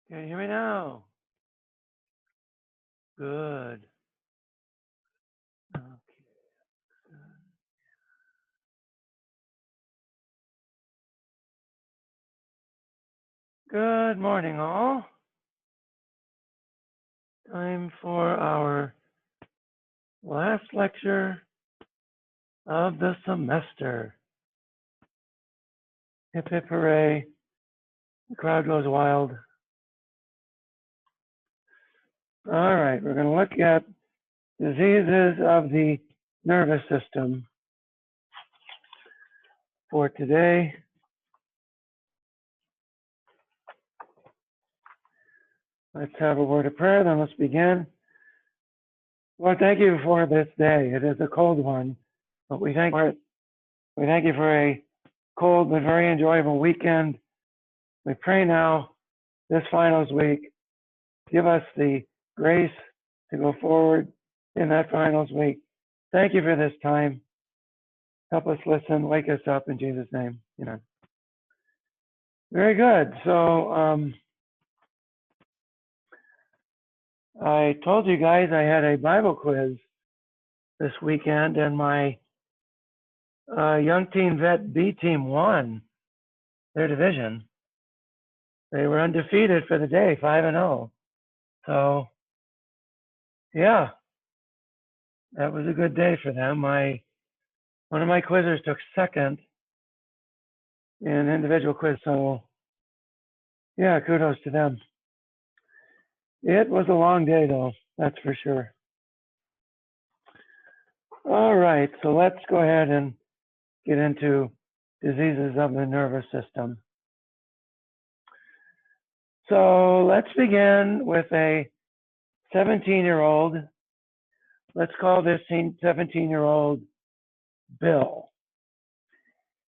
Can you hear me now? Good. Okay. Good morning, all. Time for our last lecture of the semester. Hip hip hooray. The crowd goes wild. All right, we're going to look at diseases of the nervous system for today. Let's have a word of prayer, then let's begin. Lord, thank you for this day. It is a cold one, but we thank you for a cold but very enjoyable weekend. We pray now, this finals week, give us the grace to go forward in that finals week. Thank you for this time. Help us listen, wake us up in Jesus' name. Amen. Very good. So I told you guys I had a Bible quiz this weekend, and my young teen vet B team won their division. They were undefeated for the day, 5-0. So, yeah, that was a good day for them. One of my quizzers took second in individual quiz, so yeah, kudos to them. It was a long day, though, that's for sure. All right, so let's go ahead and get into diseases of the nervous system. So let's begin with a 17-year-old. Let's call this 17-year-old Bill.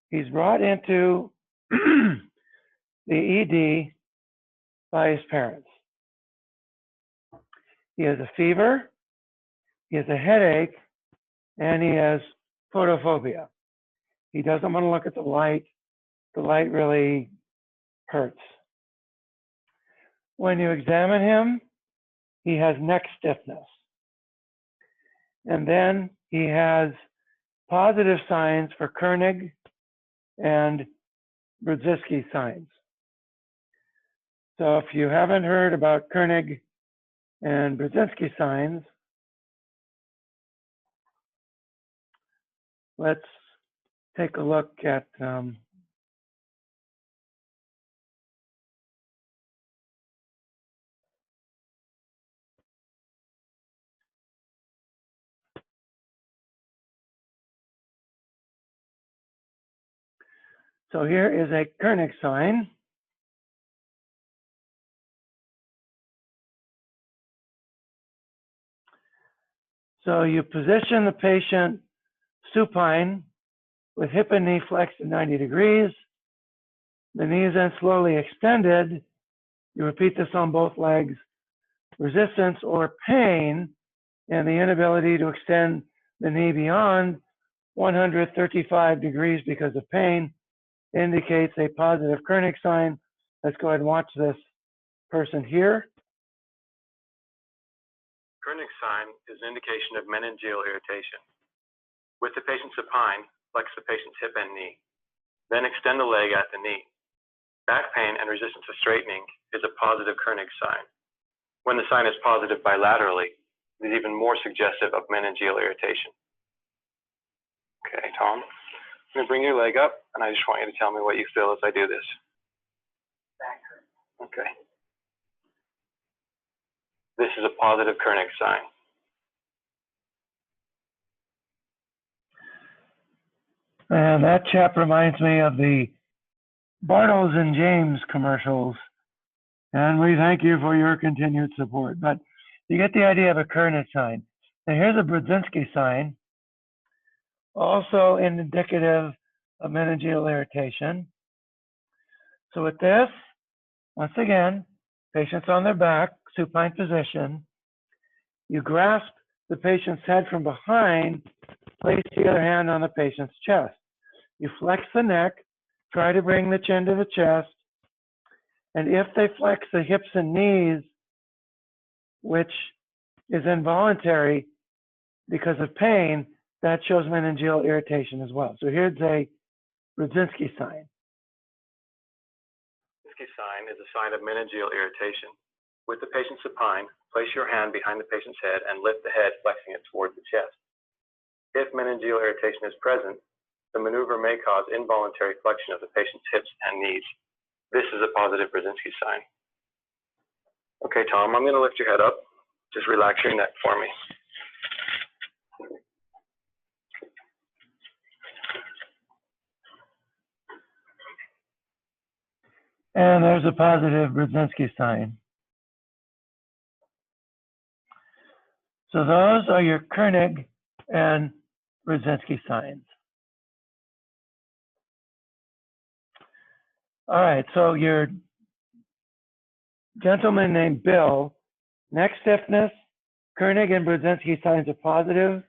He's brought into the ED by his parents. He has a fever, he has a headache, and he has photophobia. He doesn't want to look at the light. The light really hurts. When you examine him, he has neck stiffness. And then he has positive signs for Koenig and Brzezinski signs. So if you haven't heard about Koenig and Brzezinski signs, let's take a look at so here is a Koenig sign. So you position the patient supine with hip and knee flexed at 90 degrees. The knee is then slowly extended. You repeat this on both legs. Resistance or pain and the inability to extend the knee beyond 135 degrees because of pain indicates a positive Koenig sign. Let's go ahead and watch this person here. Koenig sign is an indication of meningeal irritation. With the patient supine, flex the patient's hip and knee. Then extend the leg at the knee. Back pain and resistance to straightening is a positive Koenig sign. When the sign is positive bilaterally, it is even more suggestive of meningeal irritation. Okay, Tom, I'm going to bring your leg up, and I just want you to tell me what you feel as I do this. Okay. This is a positive Koenig sign. And that chap reminds me of the Bartles and James commercials. And we thank you for your continued support. But you get the idea of a Koenig sign. Now here's a Brzezinski sign, also indicative of meningeal irritation. So with this, once again, patient's on their back, supine position. You grasp the patient's head from behind, place the other hand on the patient's chest. You flex the neck, try to bring the chin to the chest, And if they flex the hips and knees, which is involuntary because of pain, that shows meningeal irritation as well. So here's a Brudzinski sign. Brudzinski sign is a sign of meningeal irritation. With the patient supine, place your hand behind the patient's head and lift the head, flexing it toward the chest. If meningeal irritation is present, the maneuver may cause involuntary flexion of the patient's hips and knees. This is a positive Brudzinski sign. Okay, Tom, I'm going to lift your head up. Just relax your neck for me. And there's a positive Brudzinski sign. So those are your Koenig and Brudzinski signs. All right, so your gentleman named Bill, neck stiffness, Koenig and Brudzinski signs are positive,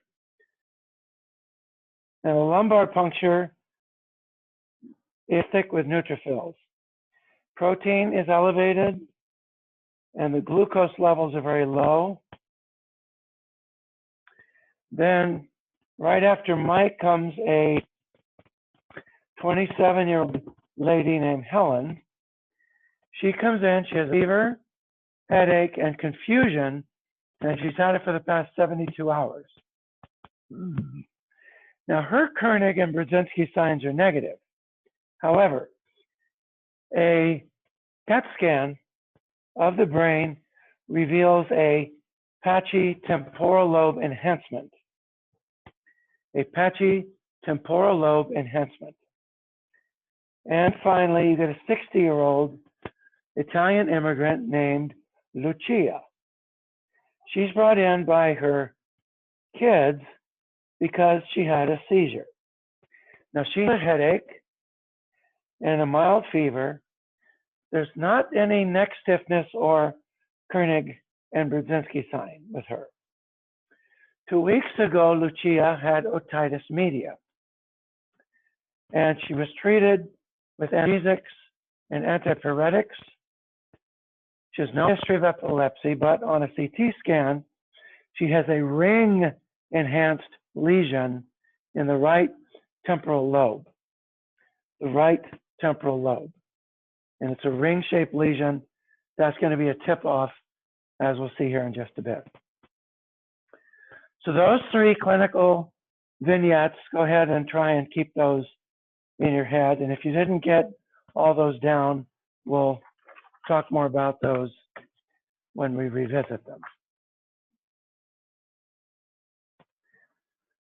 and a lumbar puncture is thick with neutrophils. Protein is elevated, and the glucose levels are very low. Then, right after Mike comes a 27-year-old lady named Helen. She comes in, she has fever, headache, and confusion, and she's had it for the past 72 hours. Now, her Koenig and Brudzinski signs are negative. However, a CAT scan of the brain reveals a patchy temporal lobe enhancement. A patchy temporal lobe enhancement. And finally, you get a 60-year-old Italian immigrant named Lucia. She's brought in by her kids because she had a seizure. Now, she has a headache and a mild fever. There's not any neck stiffness or Koenig and Brudzinski sign with her. 2 weeks ago, Lucia had otitis media, and she was treated with analgesics and antipyretics. She has no history of epilepsy, but on a CT scan, she has a ring-enhanced lesion in the right temporal lobe. The right temporal lobe. And it's a ring-shaped lesion. That's going to be a tip-off, as we'll see here in just a bit. So those three clinical vignettes, go ahead and try and keep those in your head. And if you didn't get all those down, we'll talk more about those when we revisit them.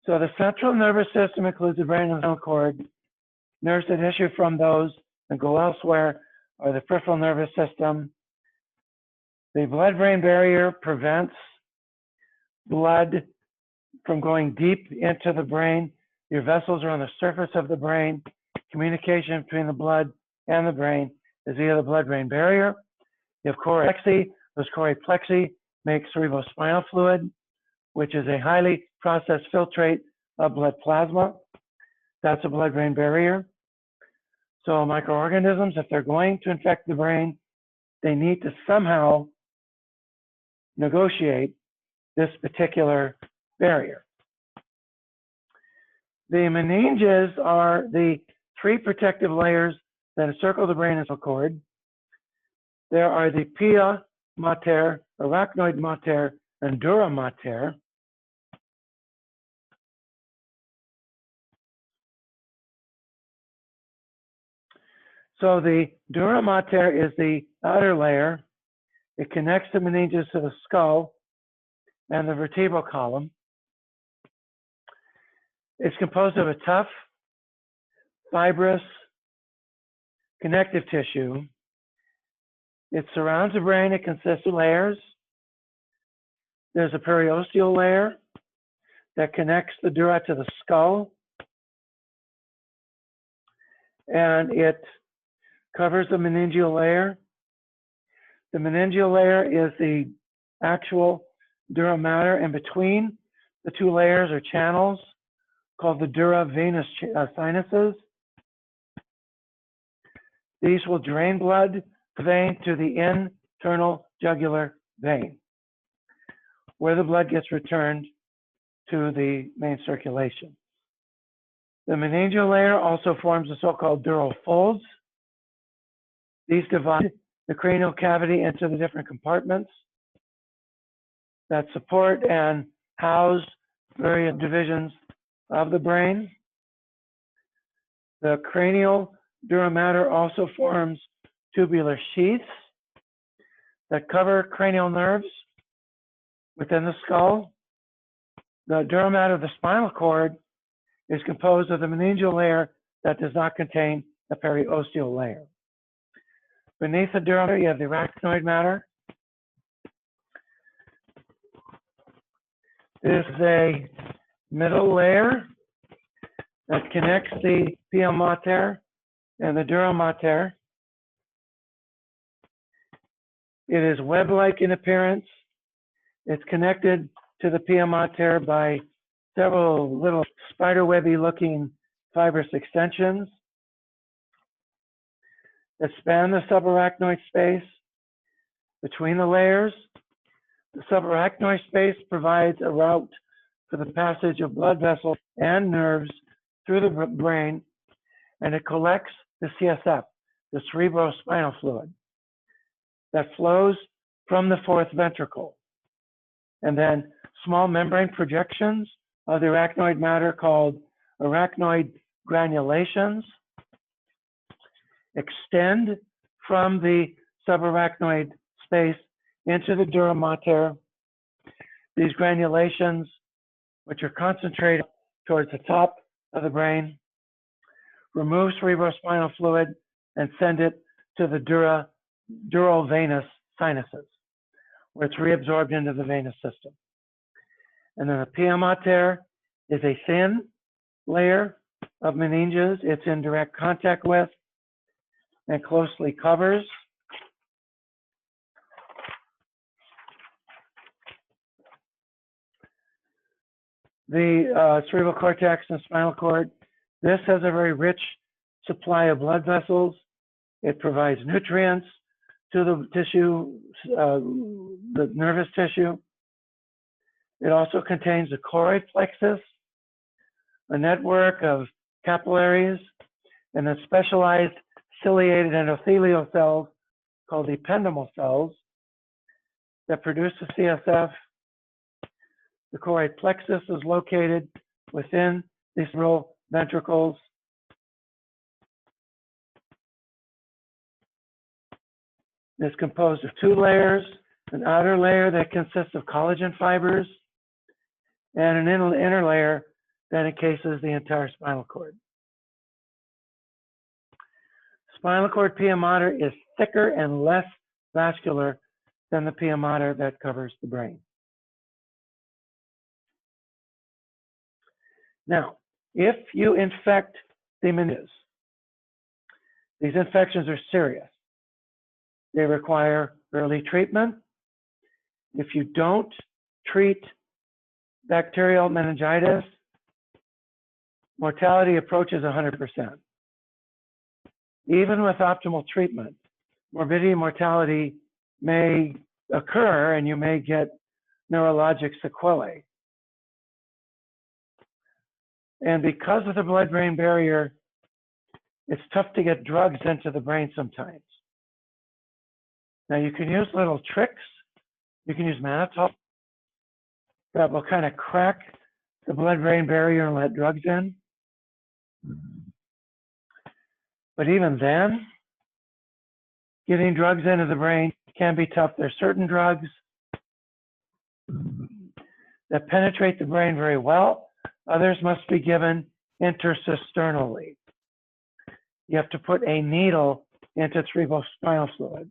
So the central nervous system includes the brain and spinal cord. Nerves that issue from those and go elsewhere are the peripheral nervous system. The blood-brain barrier prevents blood from going deep into the brain. Your vessels are on the surface of the brain. Communication between the blood and the brain is via the blood-brain barrier. You have choroid plexi. Those choroid plexi make cerebrospinal fluid, which is a highly processed filtrate of blood plasma. That's a blood-brain barrier. So microorganisms, if they're going to infect the brain, they need to somehow negotiate this particular barrier. The meninges are the three protective layers that encircle the brain and spinal cord. There are the pia mater, arachnoid mater, and dura mater. So the dura mater is the outer layer. It connects the meninges to the skull and the vertebral column. It's composed of a tough, fibrous, connective tissue. It surrounds the brain. It consists of layers. There's a periosteal layer that connects the dura to the skull. And it covers the meningeal layer. The meningeal layer is the actual dura mater, and between the two layers are channels called the dura venous sinuses. These will drain blood vein to the internal jugular vein, where the blood gets returned to the main circulation. The meningeal layer also forms the so-called dural folds. These divide the cranial cavity into the different compartments that support and house various divisions of the brain. The cranial dura mater also forms tubular sheaths that cover cranial nerves within the skull. The dura mater of the spinal cord is composed of the meningeal layer that does not contain the periosteal layer. Beneath the dura mater, you have the arachnoid matter. This is a middle layer that connects the pia mater and the dura mater. It is web-like in appearance. It's connected to the pia mater by several little spiderwebby looking fibrous extensions that span the subarachnoid space between the layers. The subarachnoid space provides a route for the passage of blood vessels and nerves through the brain, and it collects the CSF, the cerebrospinal fluid, that flows from the fourth ventricle. And then small membrane projections of the arachnoid matter called arachnoid granulations extend from the subarachnoid space into the dura mater. These granulations, which are concentrated towards the top of the brain, remove cerebrospinal fluid and send it to the dural venous sinuses, where it's reabsorbed into the venous system. And then the pia mater is a thin layer of meninges. It's in direct contact with and closely covers the cerebral cortex and spinal cord. This has a very rich supply of blood vessels. It provides nutrients to the tissue, the nervous tissue. It also contains the choroid plexus, a network of capillaries, and then specialized ciliated endothelial cells called ependymal cells that produce the CSF. The choroid plexus is located within the cerebral ventricles. It's composed of two layers, an outer layer that consists of collagen fibers, and an inner layer that encases the entire spinal cord. Spinal cord pia mater is thicker and less vascular than the pia mater that covers the brain. Now, if you infect the meninges, these infections are serious. They require early treatment. If you don't treat bacterial meningitis, mortality approaches 100%. Even with optimal treatment, morbidity and mortality may occur and you may get neurologic sequelae. And because of the blood-brain barrier, it's tough to get drugs into the brain sometimes. Now you can use little tricks. You can use mannitol that will kind of crack the blood-brain barrier and let drugs in. But even then, getting drugs into the brain can be tough. There's certain drugs that penetrate the brain very well. Others must be given intercisternally. You have to put a needle into cerebrospinal fluid.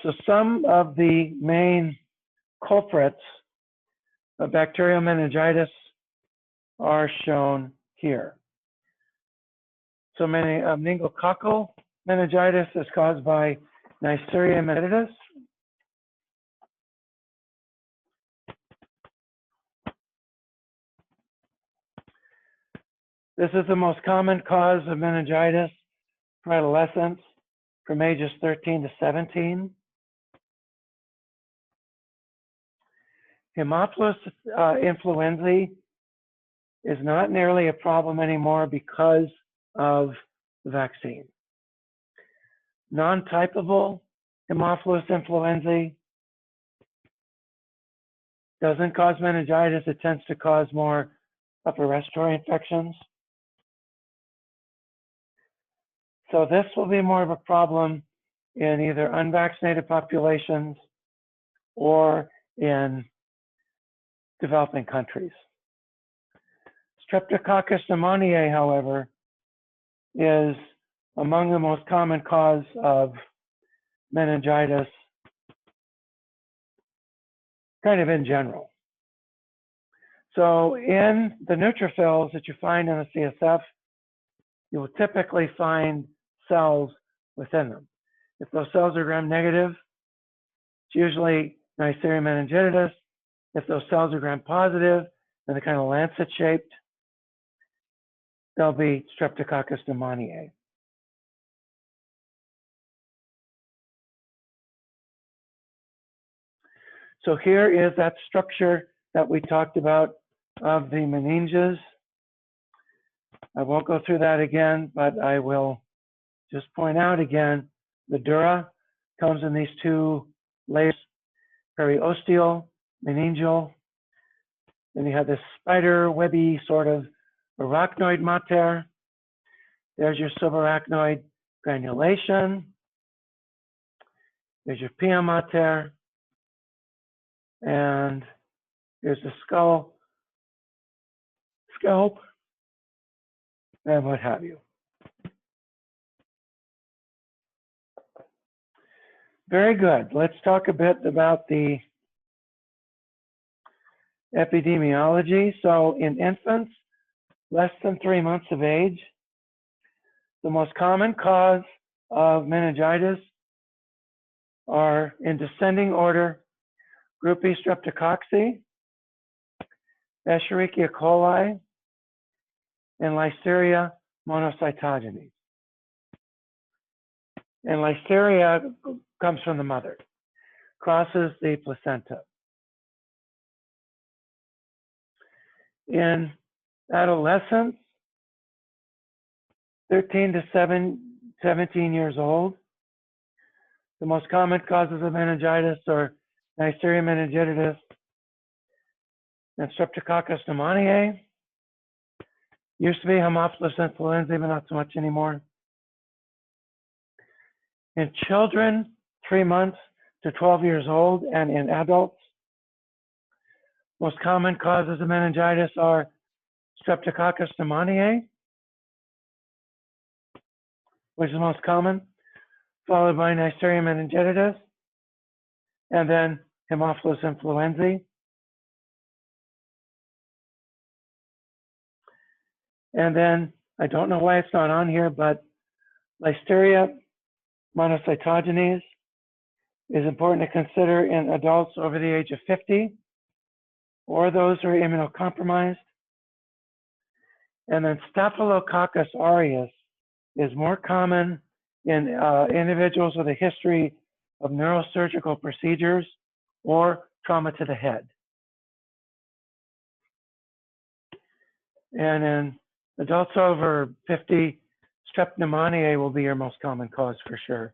So some of the main culprits of bacterial meningitis are shown here. So meningococcal meningitis is caused by Neisseria meningitidis. This is the most common cause of meningitis for adolescents from ages 13 to 17. Haemophilus influenzae is not nearly a problem anymore because of the vaccine. Non-typable Haemophilus influenzae doesn't cause meningitis. It tends to cause more upper respiratory infections. So this will be more of a problem in either unvaccinated populations or in developing countries. Streptococcus pneumoniae, however, is among the most common cause of meningitis, kind of in general. So in the neutrophils that you find in the CSF, you will typically find cells within them. If those cells are gram-negative, it's usually Neisseria meningitidis. If those cells are gram-positive, and they're kind of lancet-shaped, they'll be Streptococcus pneumoniae. So here is that structure that we talked about of the meninges. I won't go through that again, but I will just point out again, the dura comes in these two layers, periosteal, meningeal. Then you have this spider webby sort of arachnoid mater. There's your subarachnoid granulation. There's your pia mater. And here's the scalp, and what have you. Very good. Let's talk a bit about the epidemiology. So in infants less than 3 months of age, the most common cause of meningitis are, in descending order, Group E streptococci, Escherichia coli, and Listeria monocytogenes. And Listeria comes from the mother, crosses the placenta. In adolescents, 13 to 17 years old, the most common causes of meningitis are Neisseria meningitidis and Streptococcus pneumoniae. Used to be Haemophilus influenzae, but not so much anymore. In children, 3 months to 12 years old, and in adults, most common causes of meningitis are Streptococcus pneumoniae, which is the most common, followed by Neisseria meningitidis, and then Haemophilus influenzae. And then, I don't know why it's not on here, but Listeria monocytogenes is important to consider in adults over the age of 50 or those who are immunocompromised. And then Staphylococcus aureus is more common in individuals with a history of neurosurgical procedures or trauma to the head. And in adults over 50, strep pneumoniae will be your most common cause for sure.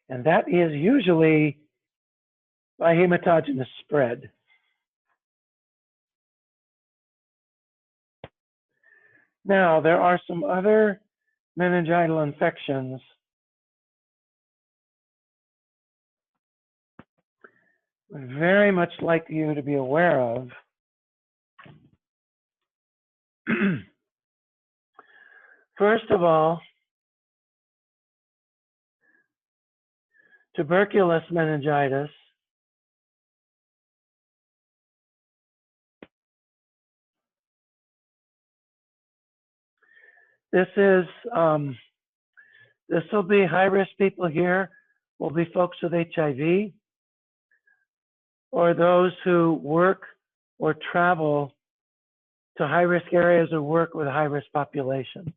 And that is usually by hematogenous spread. Now, there are some other meningital infections I'd very much like you to be aware of. First of all, tuberculous meningitis this will be high-risk people here, will be folks with HIV, or those who work or travel to high-risk areas or work with a high-risk population.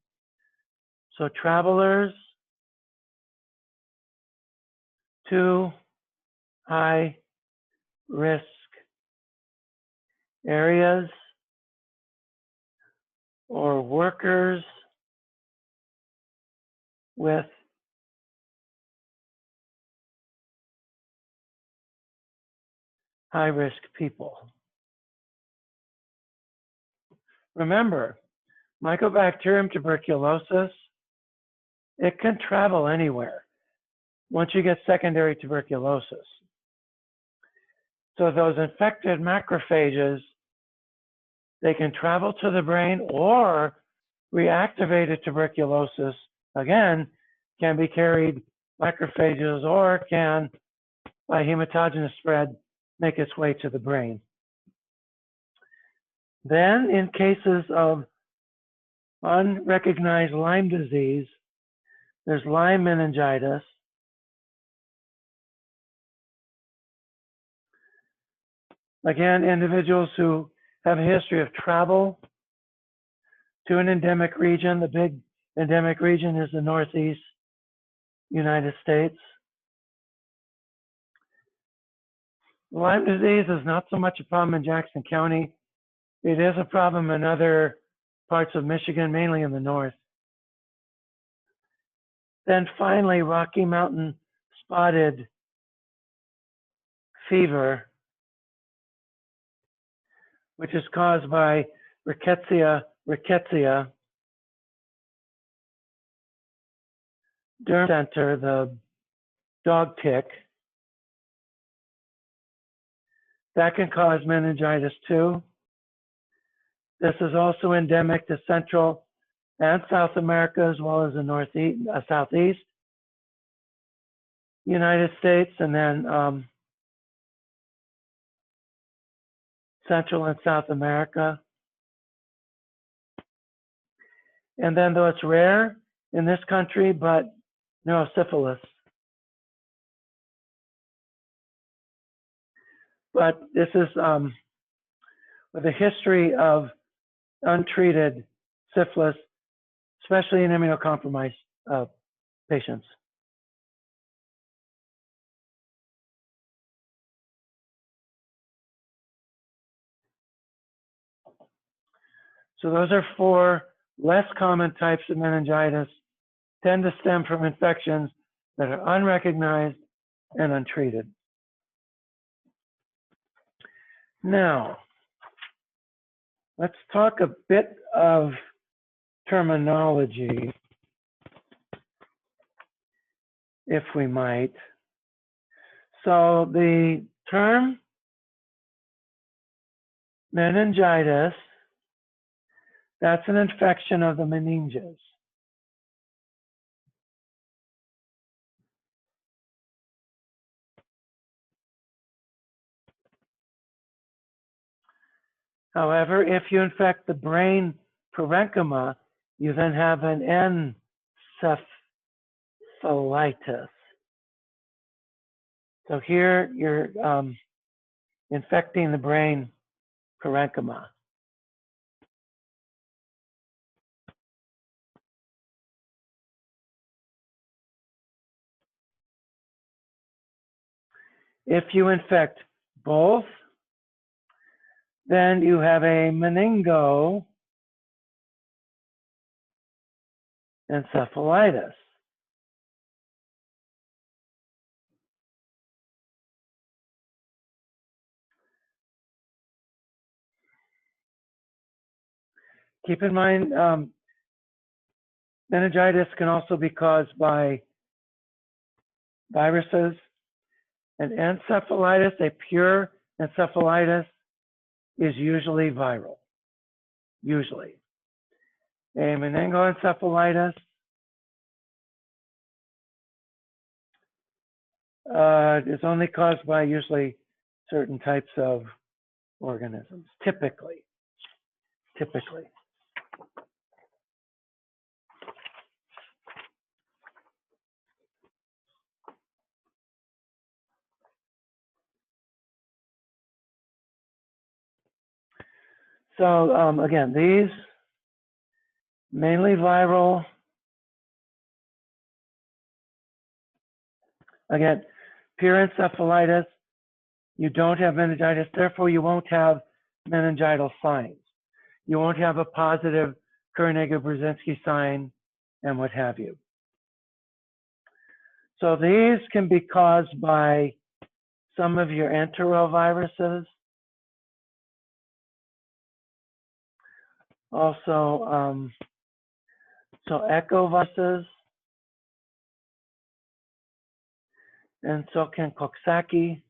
So travelers to high-risk areas or workers with high-risk people. Remember, Mycobacterium tuberculosis, it can travel anywhere once you get secondary tuberculosis. So those infected macrophages, they can travel to the brain, or reactivated tuberculosis, again, can be carried by macrophages or can, by hematogenous spread, make its way to the brain. Then in cases of unrecognized Lyme disease, there's Lyme meningitis. Again, individuals who have a history of travel to an endemic region. The big endemic region is the Northeast United States. Lyme disease is not so much a problem in Jackson County. It is a problem in other parts of Michigan, mainly in the north. Then finally, Rocky Mountain spotted fever, which is caused by Rickettsia derm center, the dog tick. That can cause meningitis too. This is also endemic to Central and South America, as well as the Northeast, Southeast United States, and then Central and South America. And then, though it's rare in this country, but neurosyphilis. But this is with a history of untreated syphilis, especially in immunocompromised patients. So those are 4 less common types of meningitis, tend to stem from infections that are unrecognized and untreated. Now, let's talk a bit of terminology, if we might. So the term meningitis, that's an infection of the meninges. However, if you infect the brain parenchyma, you then have an encephalitis. So here you're infecting the brain parenchyma. If you infect both, then you have a meningoencephalitis. Keep in mind, meningitis can also be caused by viruses. An encephalitis, a pure encephalitis, is usually viral. Usually. A meningoencephalitis is only caused by usually certain types of organisms, typically. So again, these mainly viral. Again, pure encephalitis. You don't have meningitis, therefore you won't have meningital signs. You won't have a positive Kerr-Brzezinski sign and what have you. So these can be caused by some of your enteroviruses. Also, so echoviruses, and so can Coxsackie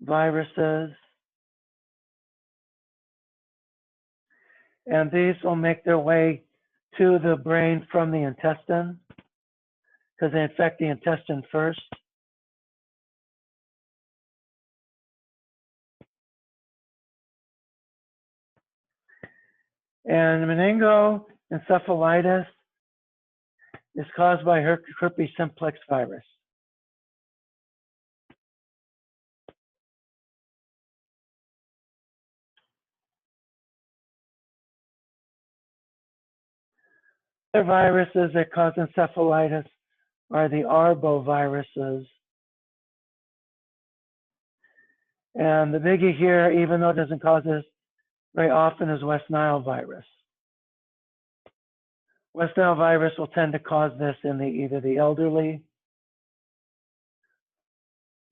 viruses. And these will make their way to the brain from the intestine because they infect the intestine first. And meningoencephalitis is caused by herpes simplex virus. Other viruses that cause encephalitis are the arboviruses. And the biggie here, even though it doesn't cause this very often, is West Nile virus. West Nile virus will tend to cause this in either the elderly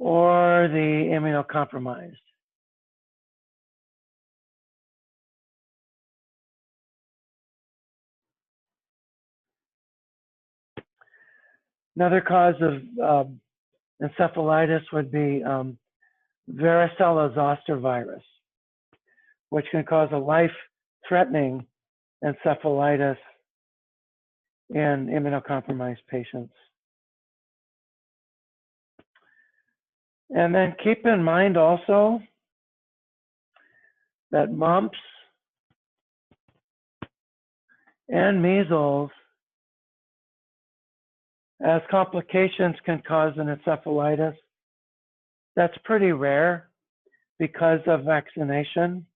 or the immunocompromised. Another cause of encephalitis would be varicella zoster virus, which can cause a life-threatening encephalitis in immunocompromised patients. And then keep in mind also that mumps and measles as complications can cause an encephalitis. That's pretty rare because of vaccination.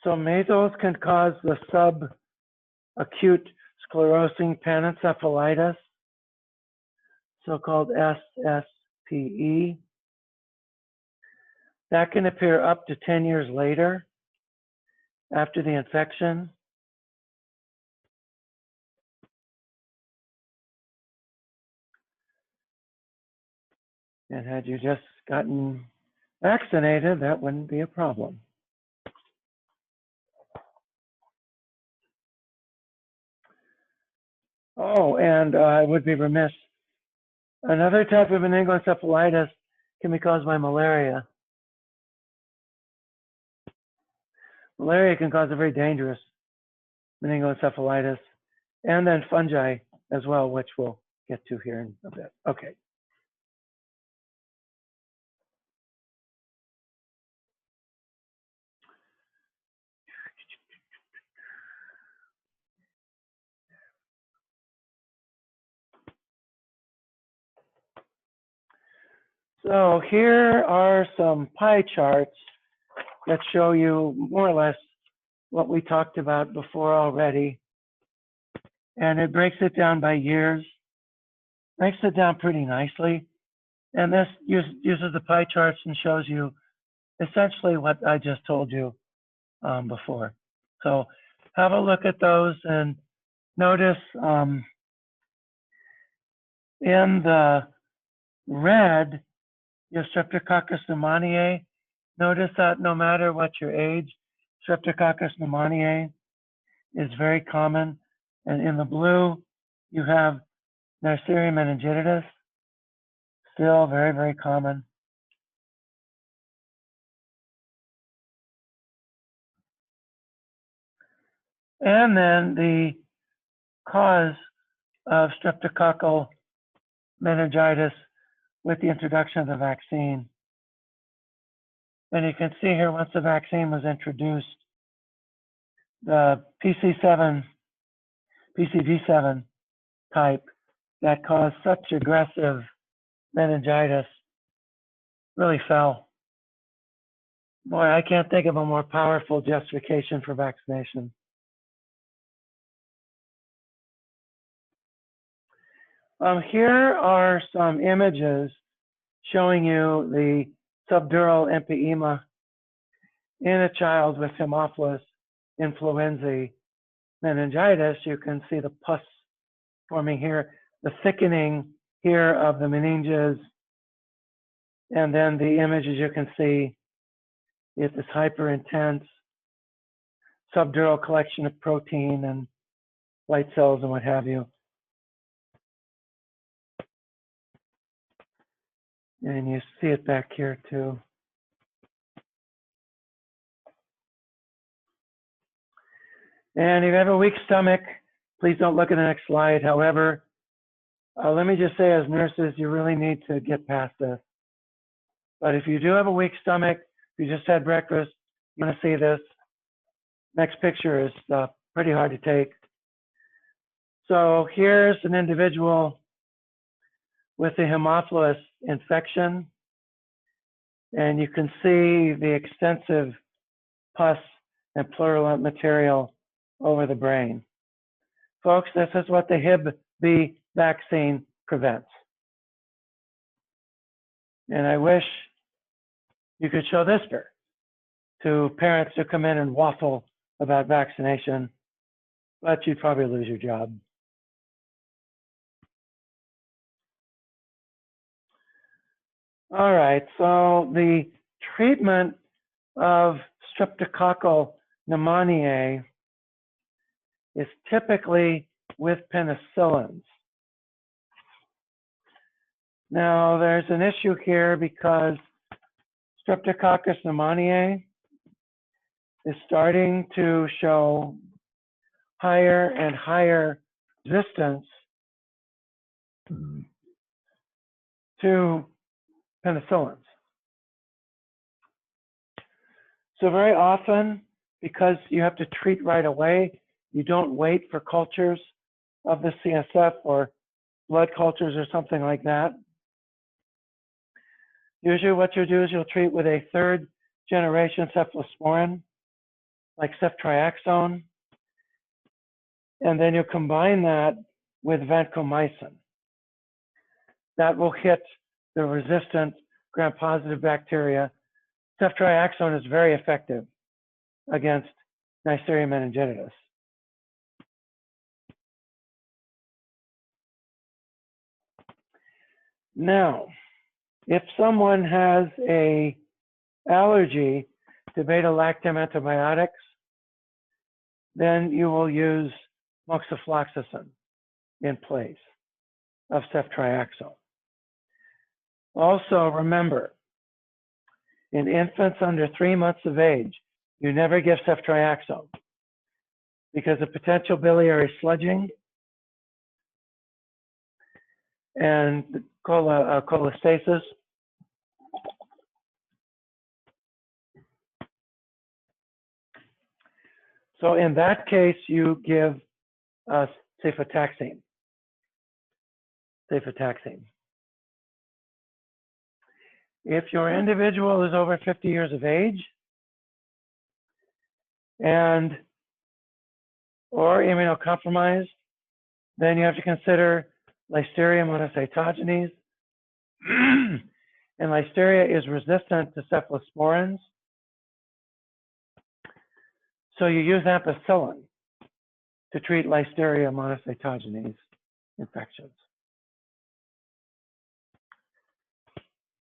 So measles can cause the subacute sclerosing panencephalitis, so-called SSPE. That can appear up to 10 years later after the infection. And had you just gotten vaccinated, that wouldn't be a problem. Oh, and I would be remiss. Another type of meningoencephalitis can be caused by malaria. Malaria can cause a very dangerous meningoencephalitis, and then fungi as well, which we'll get to here in a bit. Okay. So here are some pie charts that show you more or less what we talked about before already. And it breaks it down by years, breaks it down pretty nicely. And this uses the pie charts and shows you essentially what I just told you before. So have a look at those and notice in the red, your Streptococcus pneumoniae. Notice that no matter what your age, Streptococcus pneumoniae is very common. And in the blue, you have Neisseria meningitidis, still very, very common. And then the cause of streptococcal meningitis with the introduction of the vaccine. And you can see here, once the vaccine was introduced, the PCV7 type that caused such aggressive meningitis really fell. Boy, I can't think of a more powerful justification for vaccination. Here are some images showing you the subdural empyema in a child with Haemophilus influenzae meningitis. You can see the pus forming here, the thickening here of the meninges, and then the images you can see is this hyper intense subdural collection of protein and white cells and what have you. And you see it back here too. And if you have a weak stomach, please don't look at the next slide. However, let me just say as nurses, you really need to get past this. But if you do have a weak stomach, if you just had breakfast, you want to see this. Next picture is pretty hard to take. So here's an individual with a Haemophilus infection. And you can see the extensive pus and pleural material over the brain. Folks, this is what the Hib B vaccine prevents. And I wish you could show this to parents who come in and waffle about vaccination, but you'd probably lose your job. All right, so the treatment of streptococcal pneumoniae is typically with penicillins. Now, there's an issue here because Streptococcus pneumoniae is starting to show higher and higher resistance to penicillins. So very often, because you have to treat right away, you don't wait for cultures of the CSF or blood cultures or something like that. Usually what you'll do is you'll treat with a third generation cephalosporin, like ceftriaxone, and then you'll combine that with vancomycin. That will hit the resistant gram-positive bacteria. Ceftriaxone is very effective against Neisseria meningitidis. Now, if someone has an allergy to beta-lactam antibiotics, then you will use moxifloxacin in place of ceftriaxone. Also, remember, in infants under 3 months of age, you never give ceftriaxone because of potential biliary sludging and cholestasis. So in that case, you give cefotaxime. If your individual is over 50 years of age and or immunocompromised, then you have to consider Listeria monocytogenes. And Listeria is resistant to cephalosporins. So you use ampicillin to treat Listeria monocytogenes infections.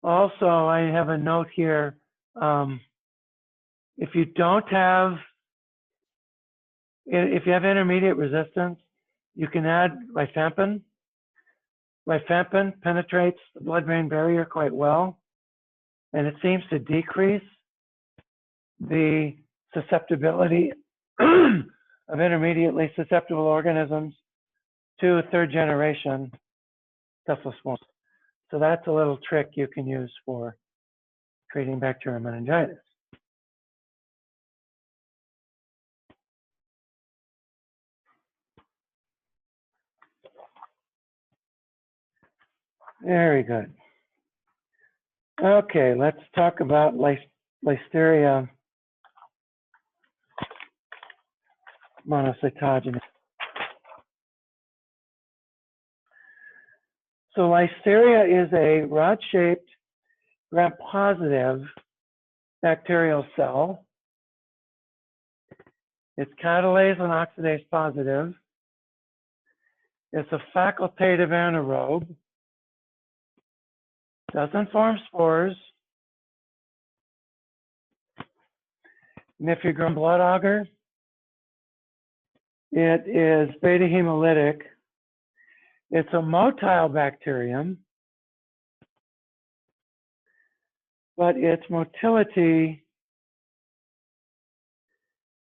Also, I have a note here. If you have intermediate resistance, you can add rifampin. Rifampin penetrates the blood-brain barrier quite well, and it seems to decrease the susceptibility of intermediately susceptible organisms to third-generation cephalosporins. So that's a little trick you can use for treating bacterial meningitis. Very good. Okay, let's talk about Listeria monocytogenes. So Listeria is a rod-shaped, gram-positive bacterial cell. It's catalase and oxidase positive. It's a facultative anaerobe. Doesn't form spores. And if you grow blood agar, it is beta hemolytic. It's a motile bacterium, but its motility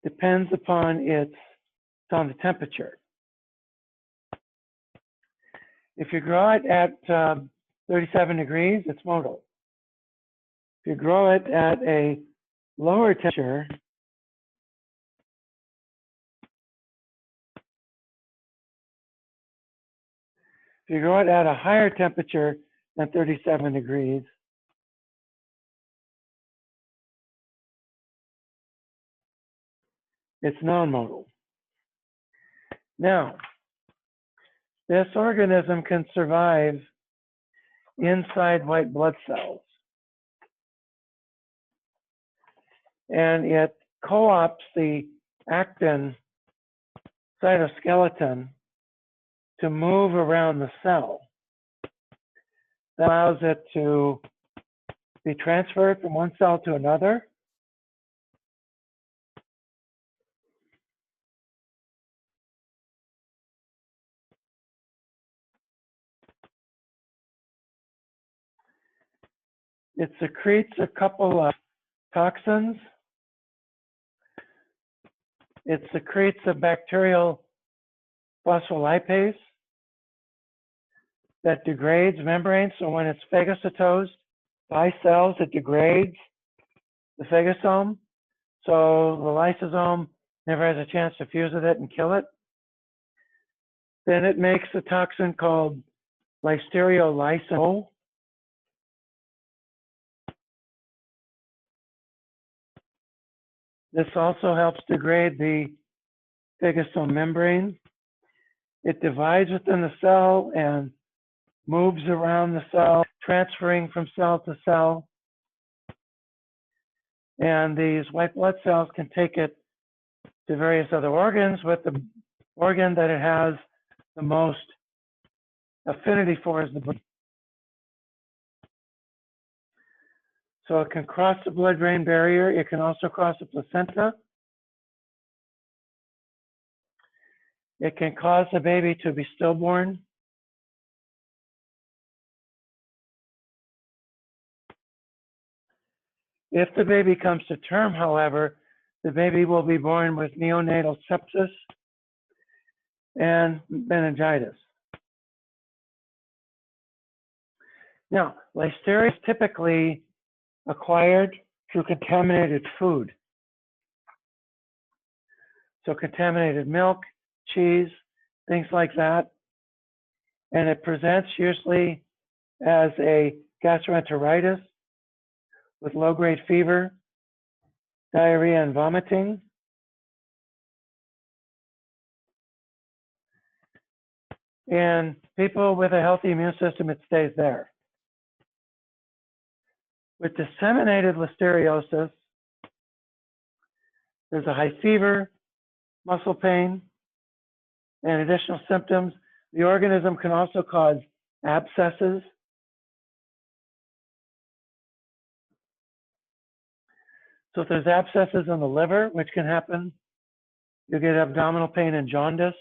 depends upon on the temperature. If you grow it at 37 degrees, it's motile. If you grow it at a lower temperature, if you grow it at a higher temperature than 37 degrees, it's non-motile. Now, this organism can survive inside white blood cells. And it co-opts the actin cytoskeleton to move around the cell. That allows it to be transferred from one cell to another. It secretes a couple of toxins. It secretes a bacterial phospholipase that degrades membranes. So when it's phagocytosed by cells, it degrades the phagosome. So the lysosome never has a chance to fuse with it and kill it. Then it makes a toxin called listeriolysin. This also helps degrade the phagosome membrane. It divides within the cell and moves around the cell, transferring from cell to cell. And these white blood cells can take it to various other organs, with the organ that it has the most affinity for is the brain. So it can cross the blood-brain barrier. It can also cross the placenta. It can cause the baby to be stillborn. If the baby comes to term, however, the baby will be born with neonatal sepsis and meningitis. Now, listeria is typically acquired through contaminated food. So contaminated milk, cheese, things like that. And it presents usually as a gastroenteritis with low-grade fever, diarrhea, and vomiting. And people with a healthy immune system, it stays there. With disseminated listeriosis, there's a high fever, muscle pain, and additional symptoms. The organism can also cause abscesses. So if there's abscesses in the liver, which can happen, you'll get abdominal pain and jaundice.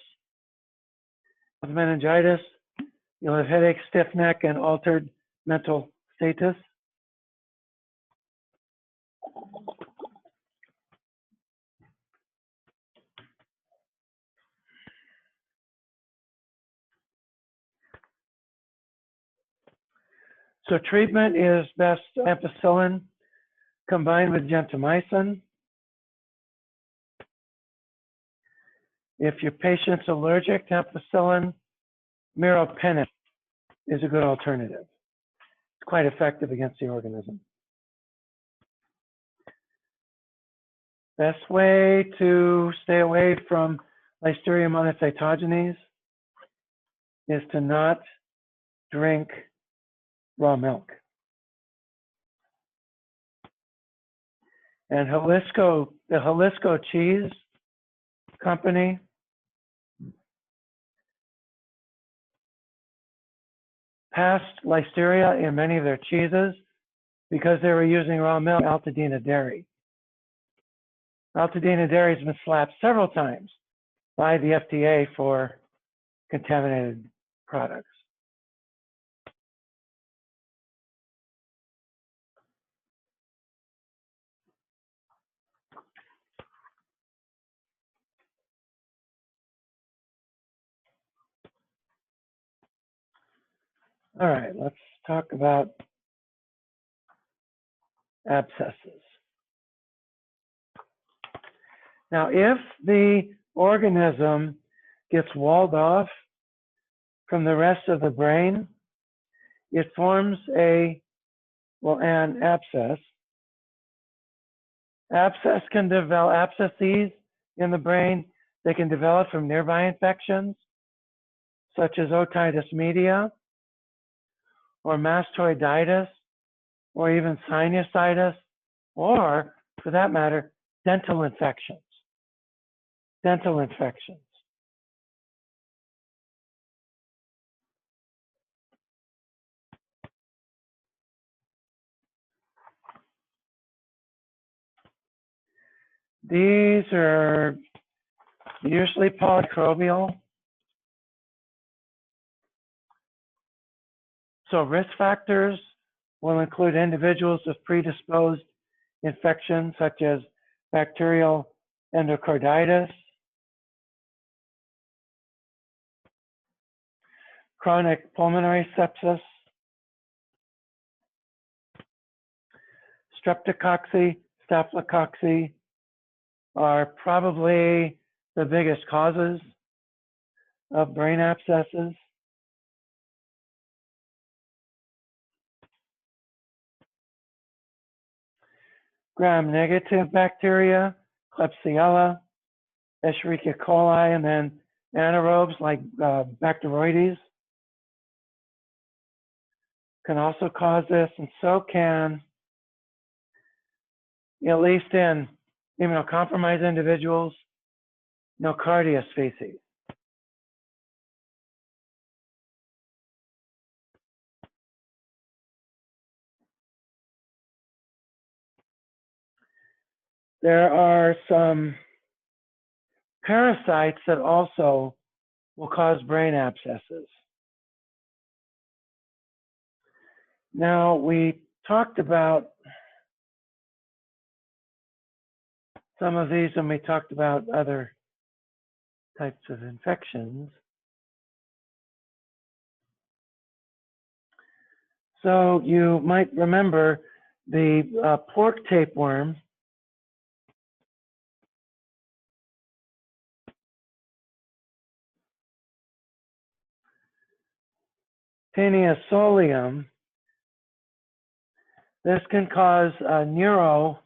With meningitis, you'll have headache, stiff neck, and altered mental status. So treatment is best ampicillin combined with gentamicin. If your patient's allergic to ampicillin, meropenem is a good alternative. It's quite effective against the organism. Best way to stay away from Listeria monocytogenes is to not drink raw milk. And the Jalisco cheese company passed Listeria in many of their cheeses because they were using raw milk, Altadena dairy. Altadena dairy has been slapped several times by the FDA for contaminated products. All right, let's talk about abscesses. Now, if the organism gets walled off from the rest of the brain, it forms an abscess. Abscesses in the brain, they can develop from nearby infections, such as otitis media, or mastoiditis, or even sinusitis, or, for that matter, dental infections. Dental infections. These are usually polycrobial. So risk factors will include individuals with predisposed infections such as bacterial endocarditis, chronic pulmonary sepsis, streptococcus, staphylococcus are probably the biggest causes of brain abscesses. Gram-negative bacteria, Klebsiella, Escherichia coli, and then anaerobes like Bacteroides can also cause this, and so can, at least in immunocompromised individuals, Nocardia species. There are some parasites that also will cause brain abscesses. Now, we talked about some of these when we talked about other types of infections. So you might remember the pork tapeworm. Taenia solium. This can cause neurocysticercosis.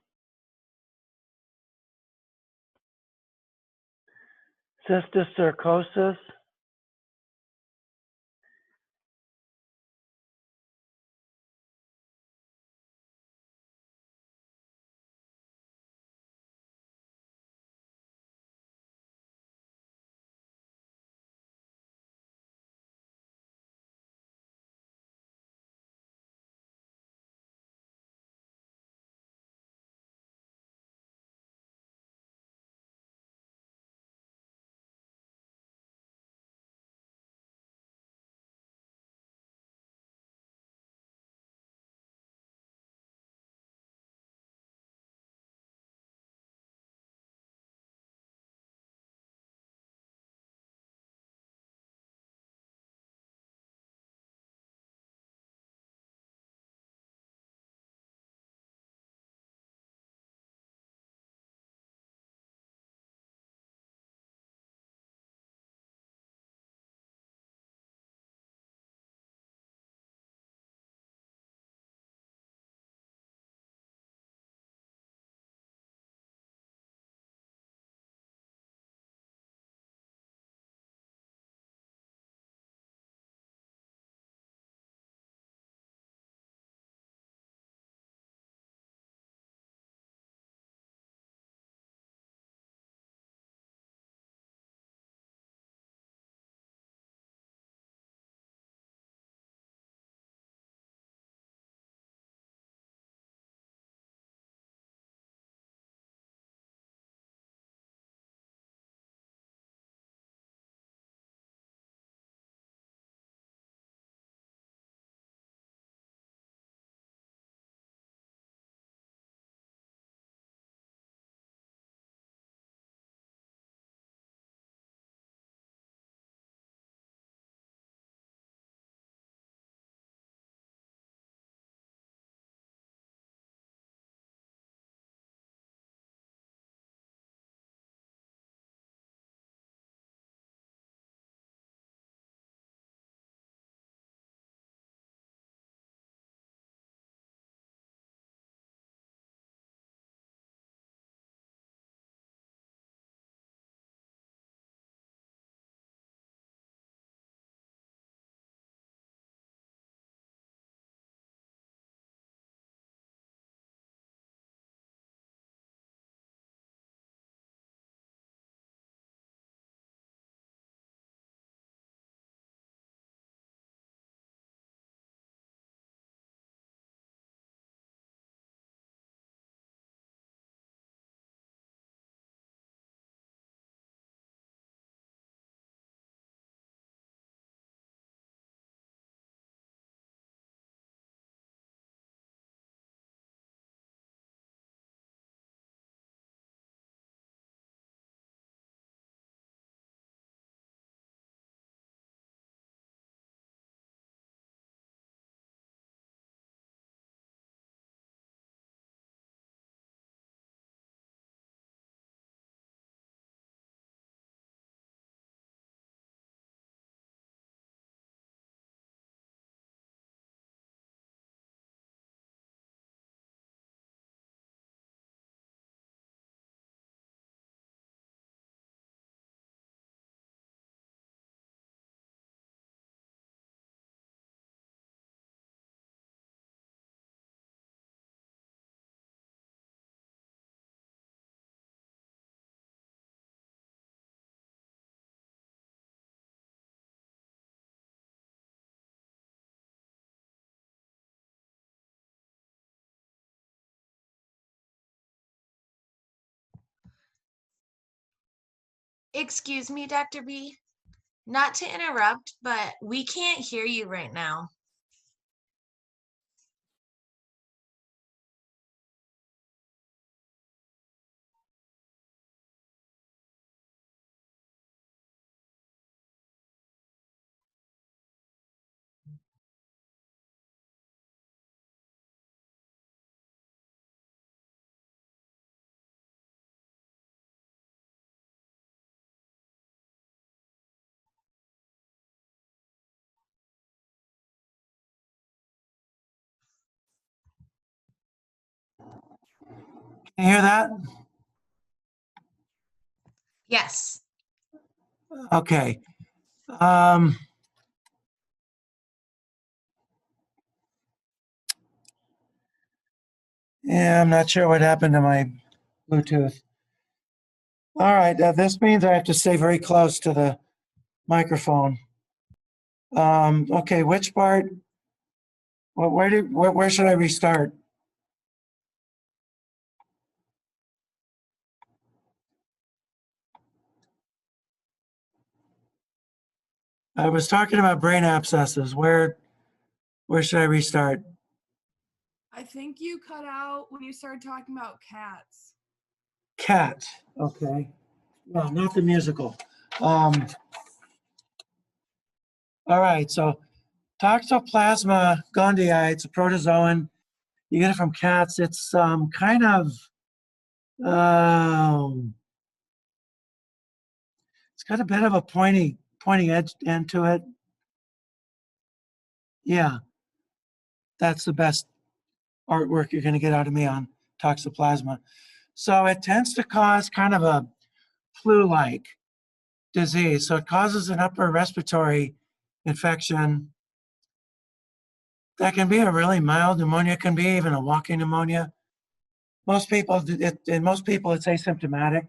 Excuse me, Dr. B. Not to interrupt, but we can't hear you right now. Can you hear that? Yes. Okay. Yeah, I'm not sure what happened to my Bluetooth. All right, this means I have to stay very close to the microphone. Okay, which part? Where should I restart? I was talking about brain abscesses. Where should I restart? I think you cut out when you started talking about cats. Cat. Okay. Well, not the musical. All right. So Toxoplasma gondii, it's a protozoan. You get it from cats. It's kind of it's got a bit of a pointy edge end to it. Yeah, that's the best artwork you're going to get out of me on Toxoplasma. So it tends to cause kind of a flu-like disease. So it causes an upper respiratory infection that can be a really mild pneumonia, can be even a walking pneumonia. Most people, in most people, it's asymptomatic.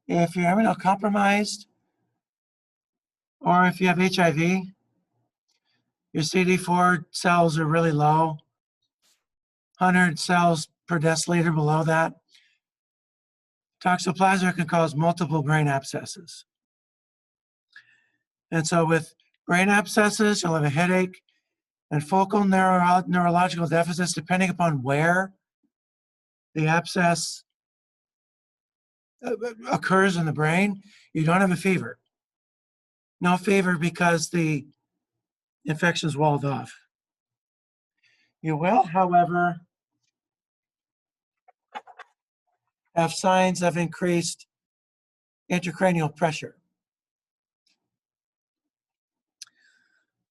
If you're immunocompromised, or if you have HIV, your CD4 cells are really low, 100 cells per deciliter below that. Toxoplasma can cause multiple brain abscesses. And so with brain abscesses, you'll have a headache and focal neurological deficits, depending upon where the abscess occurs in the brain. You don't have a fever. No fever because the infection's walled off. You will, however, have signs of increased intracranial pressure.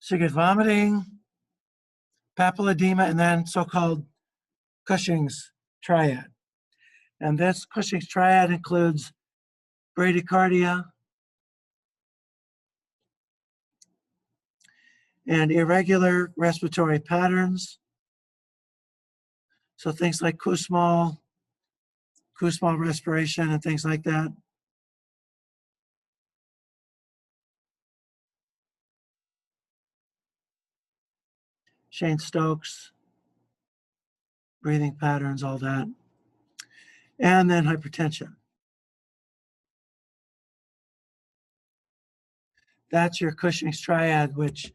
So you get vomiting, papilledema, and then so-called Cushing's triad. And this Cushing's triad includes bradycardia and irregular respiratory patterns. So things like Kussmaul respiration and things like that. Shane Stokes, breathing patterns, all that. And then hypertension. That's your Cushing's triad, which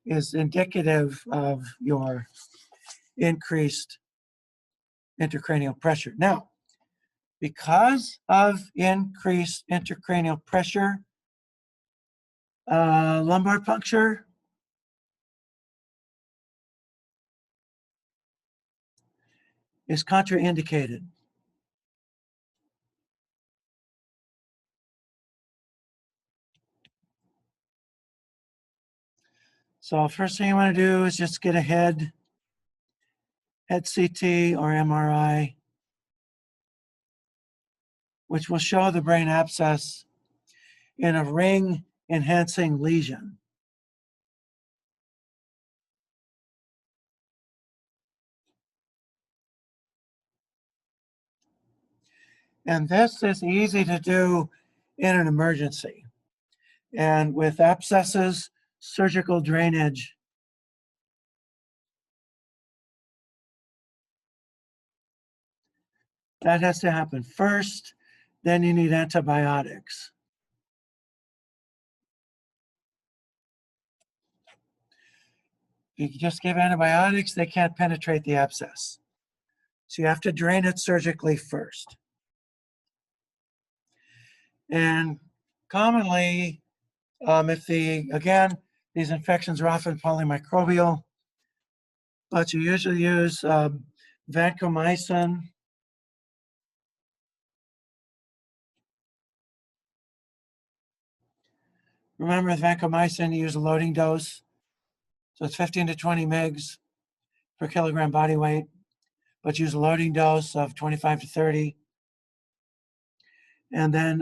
is indicative of your increased intracranial pressure. Now, because of increased intracranial pressure, lumbar puncture is contraindicated. So first thing you want to do is just get a head CT or MRI, which will show the brain abscess in a ring enhancing lesion. And this is easy to do in an emergency. And with abscesses, surgical drainage That has to happen first. Then you need antibiotics. If you just give antibiotics, they can't penetrate the abscess. So you have to drain it surgically first. And commonly, again, these infections are often polymicrobial, but you usually use vancomycin. Remember, with vancomycin, you use a loading dose. So it's 15 to 20 mgs per kilogram body weight, but use a loading dose of 25 to 30. And then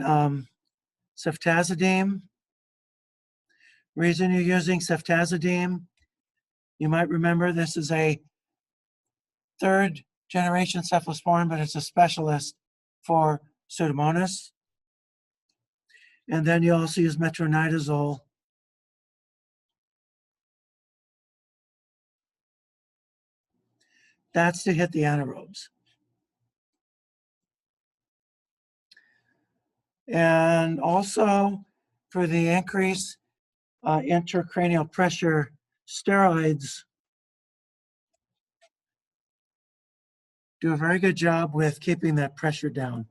ceftazidime. Reason you're using ceftazidime, you might remember this is a third generation cephalosporin, but it's a specialist for Pseudomonas. And then you also use metronidazole. That's to hit the anaerobes. And also for the increase intracranial pressure, steroids do a very good job with keeping that pressure down.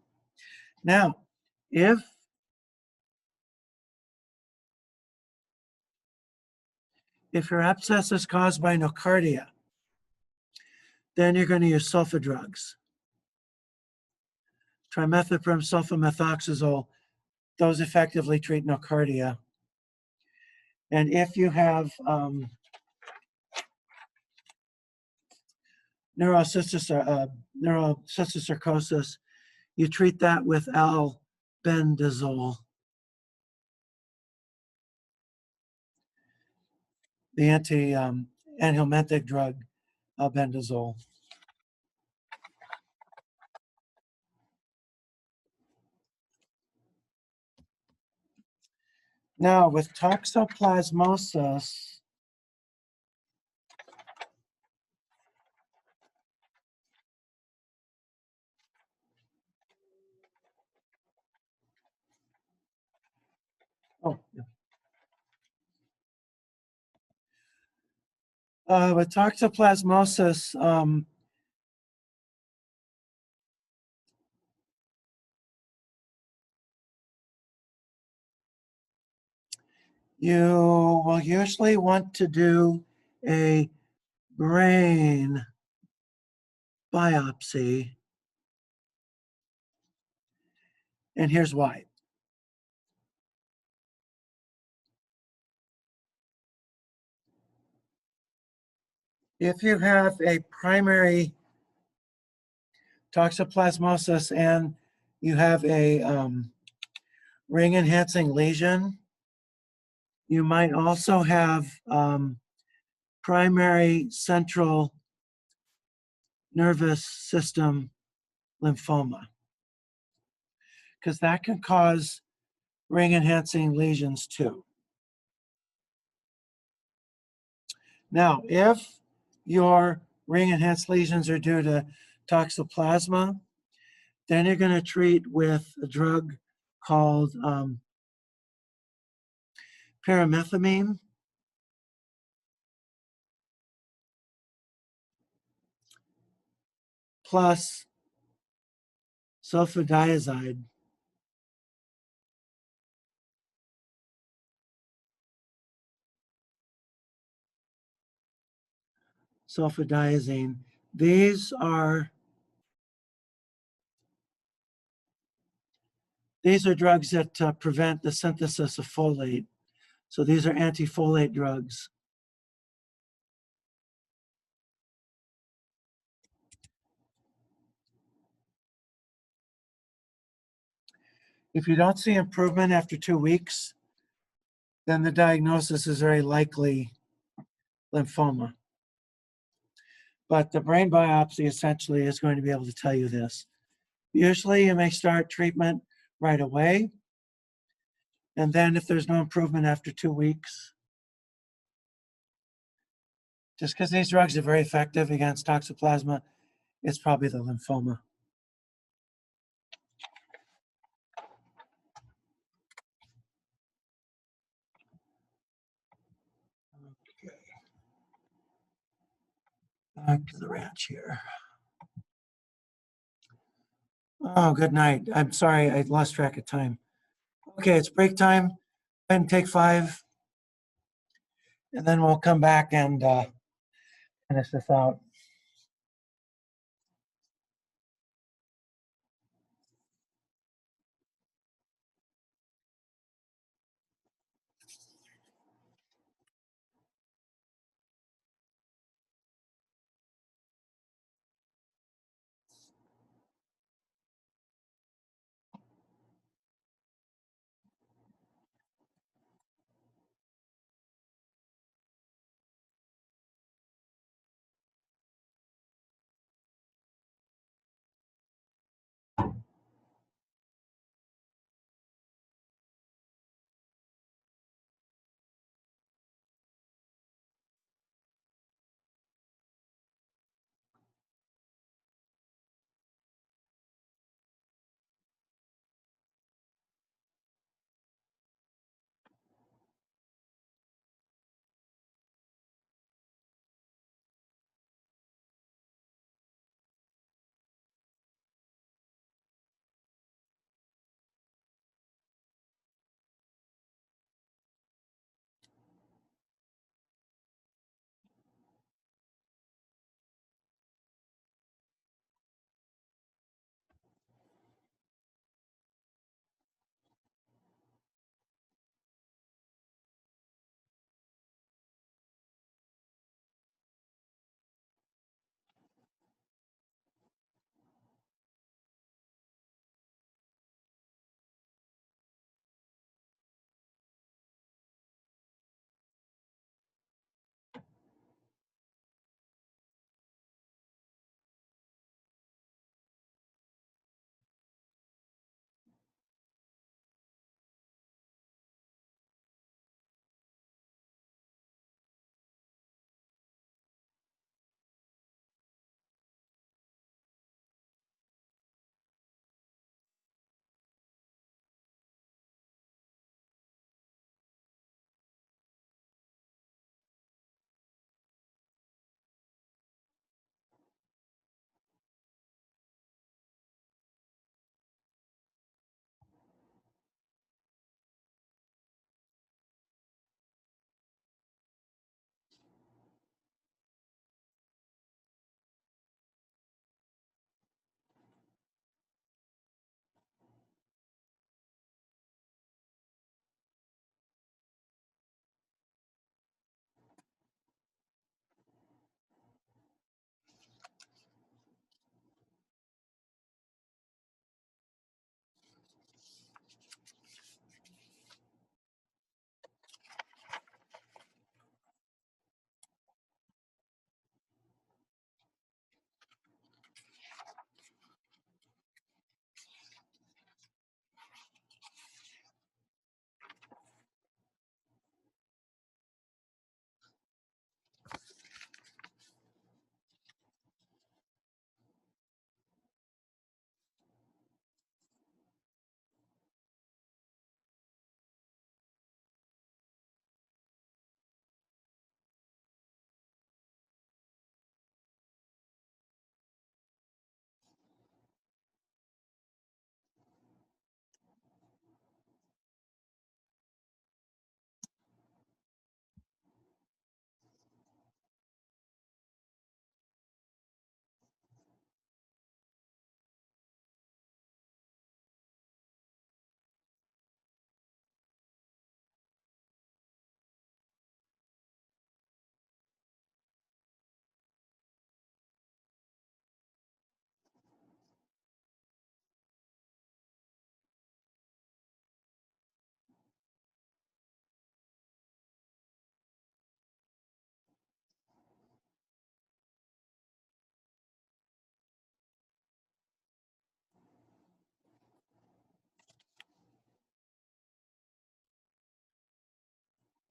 Now, if your abscess is caused by nocardia, then you're going to use sulfa drugs. Trimethoprim, sulfamethoxazole, those effectively treat nocardia. And if you have neurocysticercosis, you treat that with albendazole, the anti-helminthic drug albendazole. Now, with toxoplasmosis, with toxoplasmosis, you will usually want to do a brain biopsy. And here's why. If you have a primary toxoplasmosis and you have a ring enhancing lesion, you might also have primary central nervous system lymphoma, because that can cause ring enhancing lesions too. Now, if your ring enhanced lesions are due to toxoplasma, then you're going to treat with a drug called pyrimethamine. Plus sulfadiazide. Sulfadiazine. These are drugs that prevent the synthesis of folate. So these are anti-folate drugs. If you don't see improvement after 2 weeks, then the diagnosis is very likely lymphoma. But the brain biopsy essentially is going to be able to tell you this. Usually you may start treatment right away. And then if there's no improvement after 2 weeks, just because these drugs are very effective against toxoplasma, it's probably the lymphoma. Back to the ranch here. Oh, good night. I'm sorry, I lost track of time. Okay, it's break time. Go ahead and take 5, and then we'll come back and finish this out.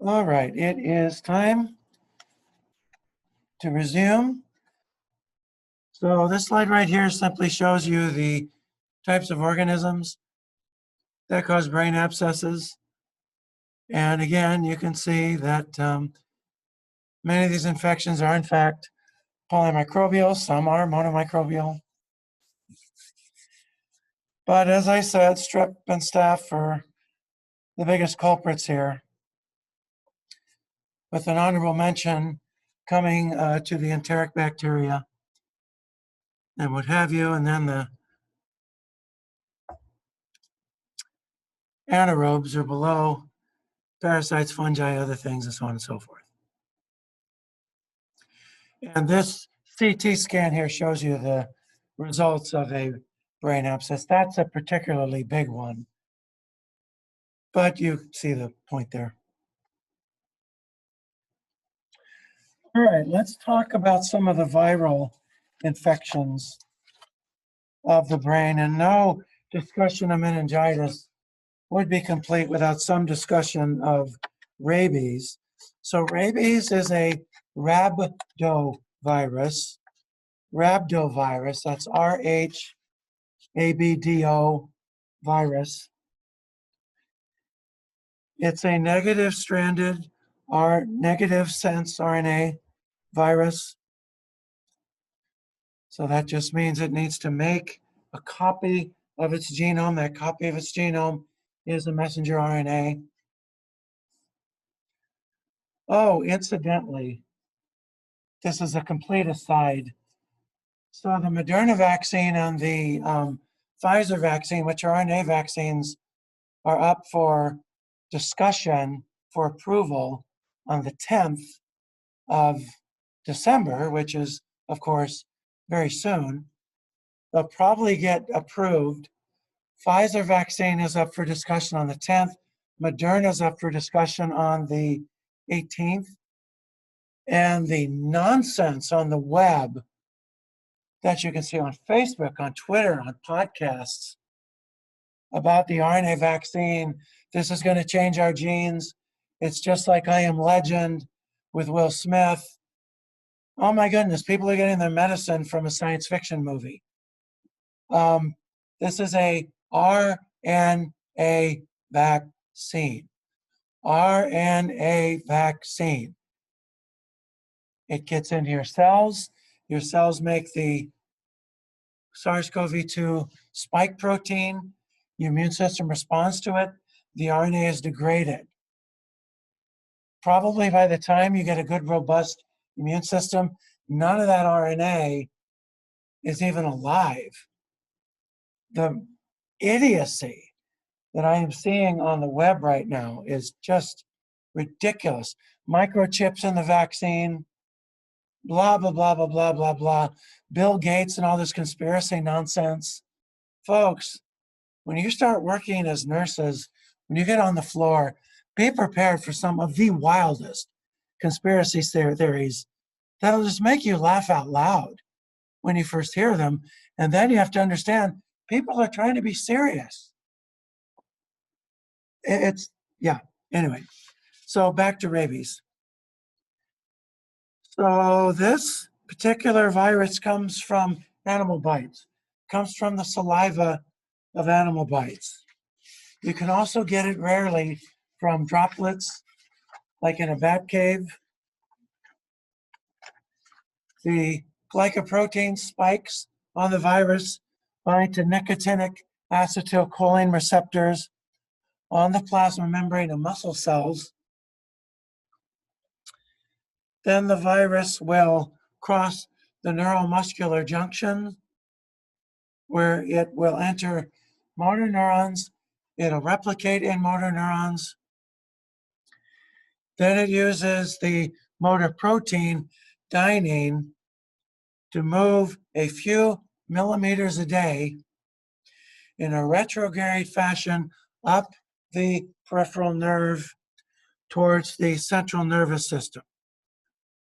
All right, it is time to resume. So this slide right here simply shows you the types of organisms that cause brain abscesses. And again, you can see that many of these infections are in fact polymicrobial, some are monomicrobial. But as I said, strep and staph are the biggest culprits here, with an honorable mention coming to the enteric bacteria and what have you, and then the anaerobes are below, parasites, fungi, other things, and so on and so forth. And this CT scan here shows you the results of a brain abscess. That's a particularly big one, but you see the point there. All right, let's talk about some of the viral infections of the brain. And no discussion of meningitis would be complete without some discussion of rabies. So rabies is a rhabdovirus. Rhabdovirus, that's RHABDO virus. It's a negative stranded or negative sense RNA virus. So that just means it needs to make a copy of its genome. That copy of its genome is a messenger RNA. Oh, incidentally, this is a complete aside. So the Moderna vaccine and the Pfizer vaccine, which are RNA vaccines, are up for discussion for approval on the 10th of December, which is, of course, very soon. They'll probably get approved. Pfizer vaccine is up for discussion on the 10th. Moderna is up for discussion on the 18th. And the nonsense on the web that you can see on Facebook, on Twitter, on podcasts about the RNA vaccine. This is going to change our genes. It's just like I Am Legend with Will Smith. Oh my goodness, people are getting their medicine from a science fiction movie. This is a RNA vaccine. RNA vaccine. It gets into your cells. Your cells make the SARS-CoV-2 spike protein. Your immune system responds to it. The RNA is degraded. Probably by the time you get a good, robust immune system, none of that RNA is even alive. The idiocy that I am seeing on the web right now is just ridiculous. Microchips in the vaccine, blah, blah, blah, blah, blah, blah, blah. Bill Gates and all this conspiracy nonsense. Folks, when you start working as nurses, when you get on the floor, be prepared for some of the wildest conspiracy theories that'll just make you laugh out loud when you first hear them. And then you have to understand people are trying to be serious. Yeah, anyway. So back to rabies. So this particular virus comes from animal bites, comes from the saliva of animal bites. You can also get it rarely from droplets, like in a bat cave. The glycoprotein spikes on the virus bind to nicotinic acetylcholine receptors on the plasma membrane of muscle cells. Then the virus will cross the neuromuscular junction where it will enter motor neurons. It'll replicate in motor neurons. Then it uses the motor protein dynein to move a few millimeters a day in a retrograde fashion up the peripheral nerve towards the central nervous system.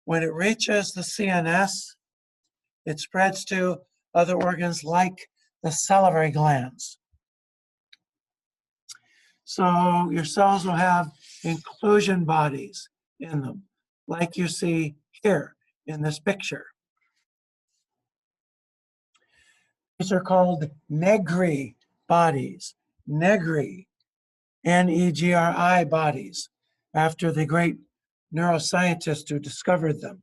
When it reaches the CNS, it spreads to other organs like the salivary glands. So your cells will have inclusion bodies in them, like you see here in this picture. These are called Negri bodies, Negri, Negri bodies, after the great neuroscientist who discovered them.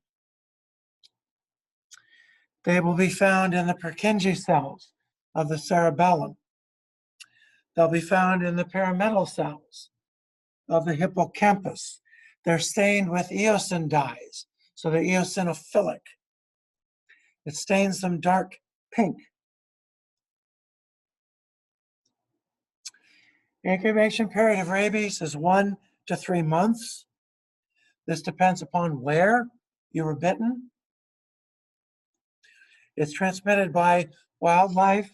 They will be found in the Purkinje cells of the cerebellum. They'll be found in the pyramidal cells of the hippocampus. They're stained with eosin dyes, so they're eosinophilic. It stains them dark pink. Incubation period of rabies is 1 to 3 months. This depends upon where you were bitten. It's transmitted by wildlife,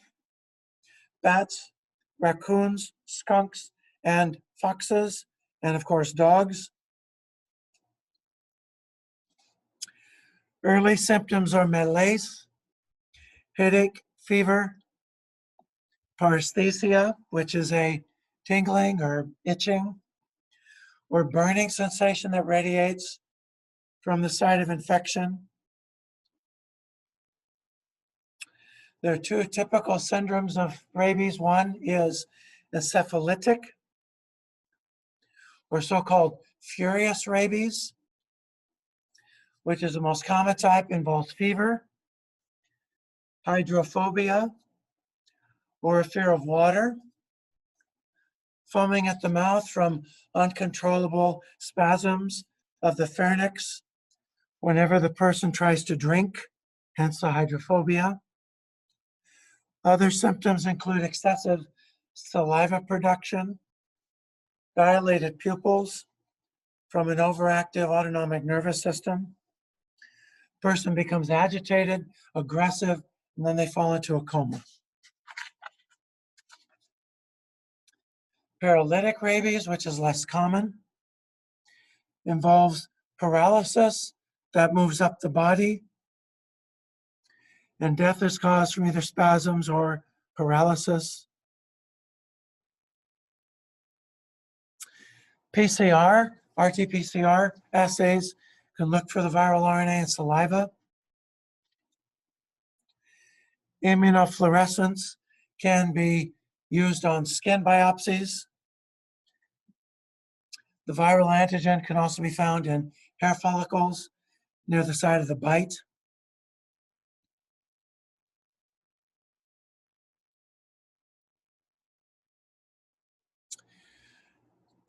bats, raccoons, skunks, and foxes, and of course dogs. Early symptoms are malaise, headache, fever, paresthesia, which is a tingling or itching or burning sensation that radiates from the site of infection. There are two typical syndromes of rabies. One is encephalitic, or so-called furious rabies, which is the most common type, involves fever, hydrophobia, or a fear of water, foaming at the mouth from uncontrollable spasms of the pharynx whenever the person tries to drink, hence the hydrophobia. Other symptoms include excessive saliva production, dilated pupils from an overactive autonomic nervous system. Person becomes agitated, aggressive, and then they fall into a coma. Paralytic rabies, which is less common, involves paralysis that moves up the body, and death is caused from either spasms or paralysis. PCR, RT-PCR assays can look for the viral RNA in saliva. Immunofluorescence can be used on skin biopsies. The viral antigen can also be found in hair follicles near the site of the bite.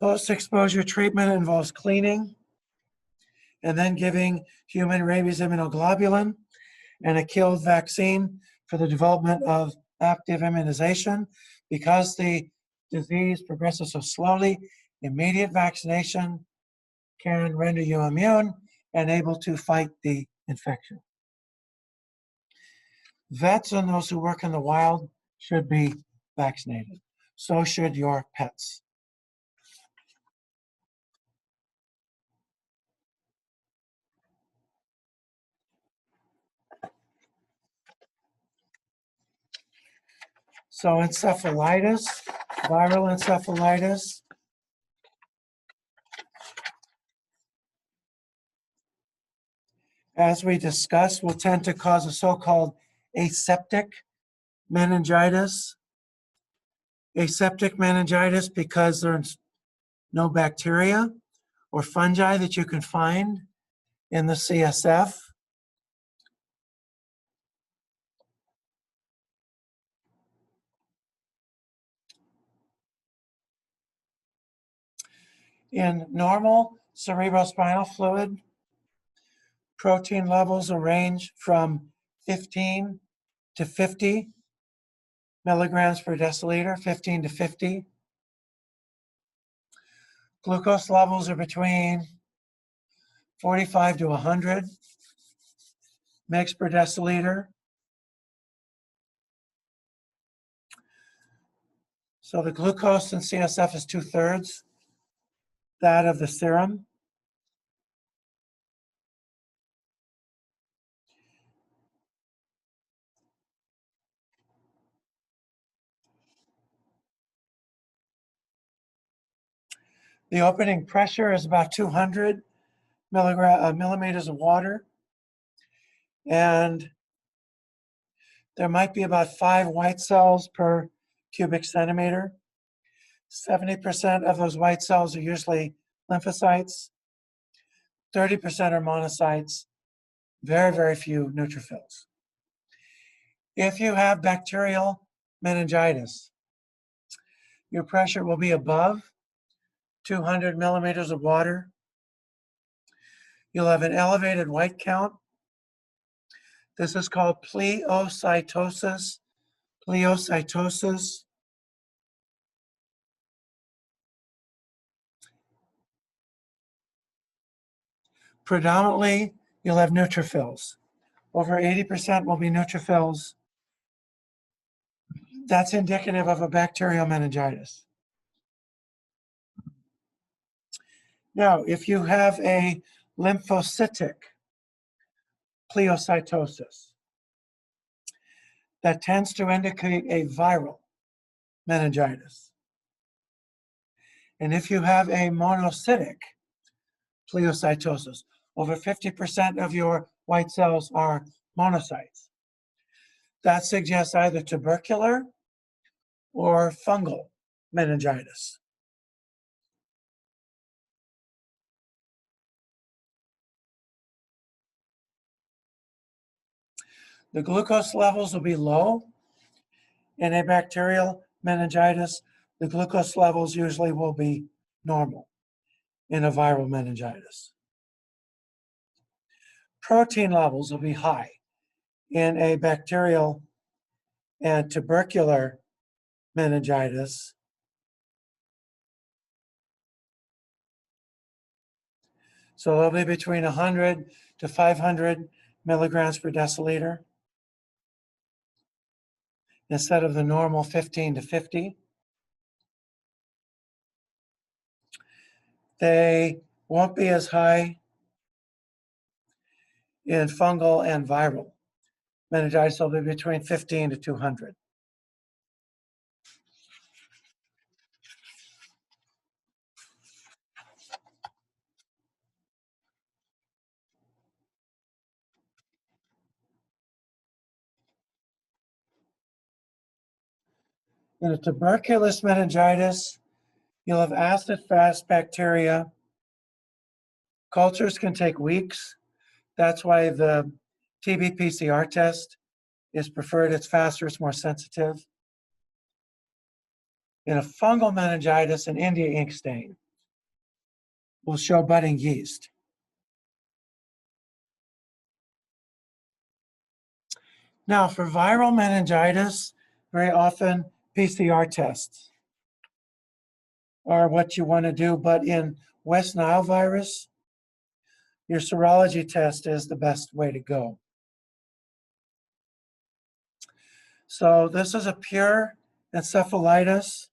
Post-exposure treatment involves cleaning and then giving human rabies immunoglobulin and a killed vaccine for the development of active immunization. Because the disease progresses so slowly, immediate vaccination can render you immune and able to fight the infection. Vets and those who work in the wild should be vaccinated. So should your pets. So encephalitis, viral encephalitis, as we discussed, will tend to cause a so-called aseptic meningitis. Aseptic meningitis because there's no bacteria or fungi that you can find in the CSF. In normal cerebrospinal fluid, protein levels will range from 15 to 50 milligrams per deciliter, 15 to 50. Glucose levels are between 45 to 100 mg per deciliter. So the glucose in CSF is 2/3 that of the serum. The opening pressure is about 200 millimeters of water. And there might be about 5 white cells per cubic centimeter. 70% of those white cells are usually lymphocytes. 30% are monocytes. Very, very few neutrophils. If you have bacterial meningitis, your pressure will be above 200 millimeters of water. You'll have an elevated white count. This is called pleocytosis. Pleocytosis. Predominantly, you'll have neutrophils. Over 80% will be neutrophils. That's indicative of a bacterial meningitis. Now, if you have a lymphocytic pleocytosis, that tends to indicate a viral meningitis. And if you have a monocytic pleocytosis, over 50% of your white cells are monocytes. That suggests either tubercular or fungal meningitis. The glucose levels will be low. In a bacterial meningitis, the glucose levels usually will be normal in a viral meningitis. Protein levels will be high in a bacterial and tubercular meningitis. So they'll be between 100 to 500 milligrams per deciliter instead of the normal 15 to 50. They won't be as high in fungal and viral meningitis. They'll be between 15 to 200. In a tuberculous meningitis, you'll have acid-fast bacteria. Cultures can take weeks. That's why the TB PCR test is preferred. It's faster, it's more sensitive. In a fungal meningitis, an India ink stain will show budding yeast. Now, for viral meningitis, very often PCR tests are what you want to do, but in West Nile virus, your serology test is the best way to go. So this is a pure encephalitis.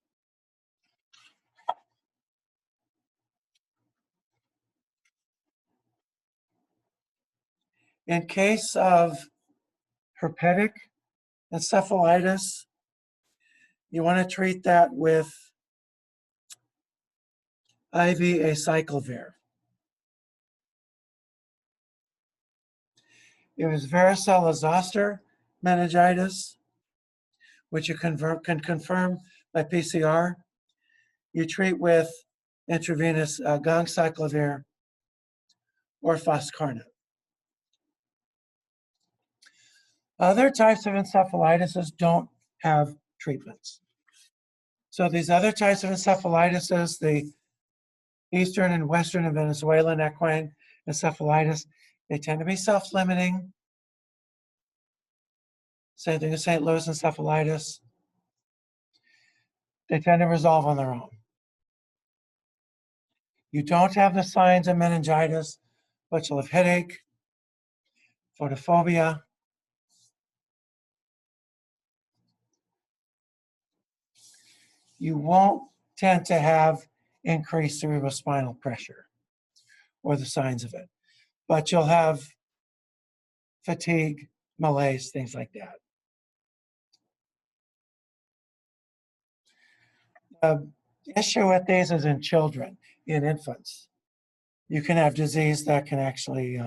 In case of herpetic encephalitis, you want to treat that with IV acyclovir. It was varicella zoster meningitis, which you can confirm by PCR. You treat with intravenous ganciclovir or foscarnet. Other types of encephalitis don't have treatments. So these other types of encephalitis, the Eastern and Western and Venezuelan equine encephalitis, they tend to be self-limiting. Same thing as St. Louis encephalitis. They tend to resolve on their own. You don't have the signs of meningitis, but you'll have headache, photophobia. You won't tend to have increased cerebrospinal pressure or the signs of it, but you'll have fatigue, malaise, things like that. The issue with these is in children, in infants. You can have disease that can actually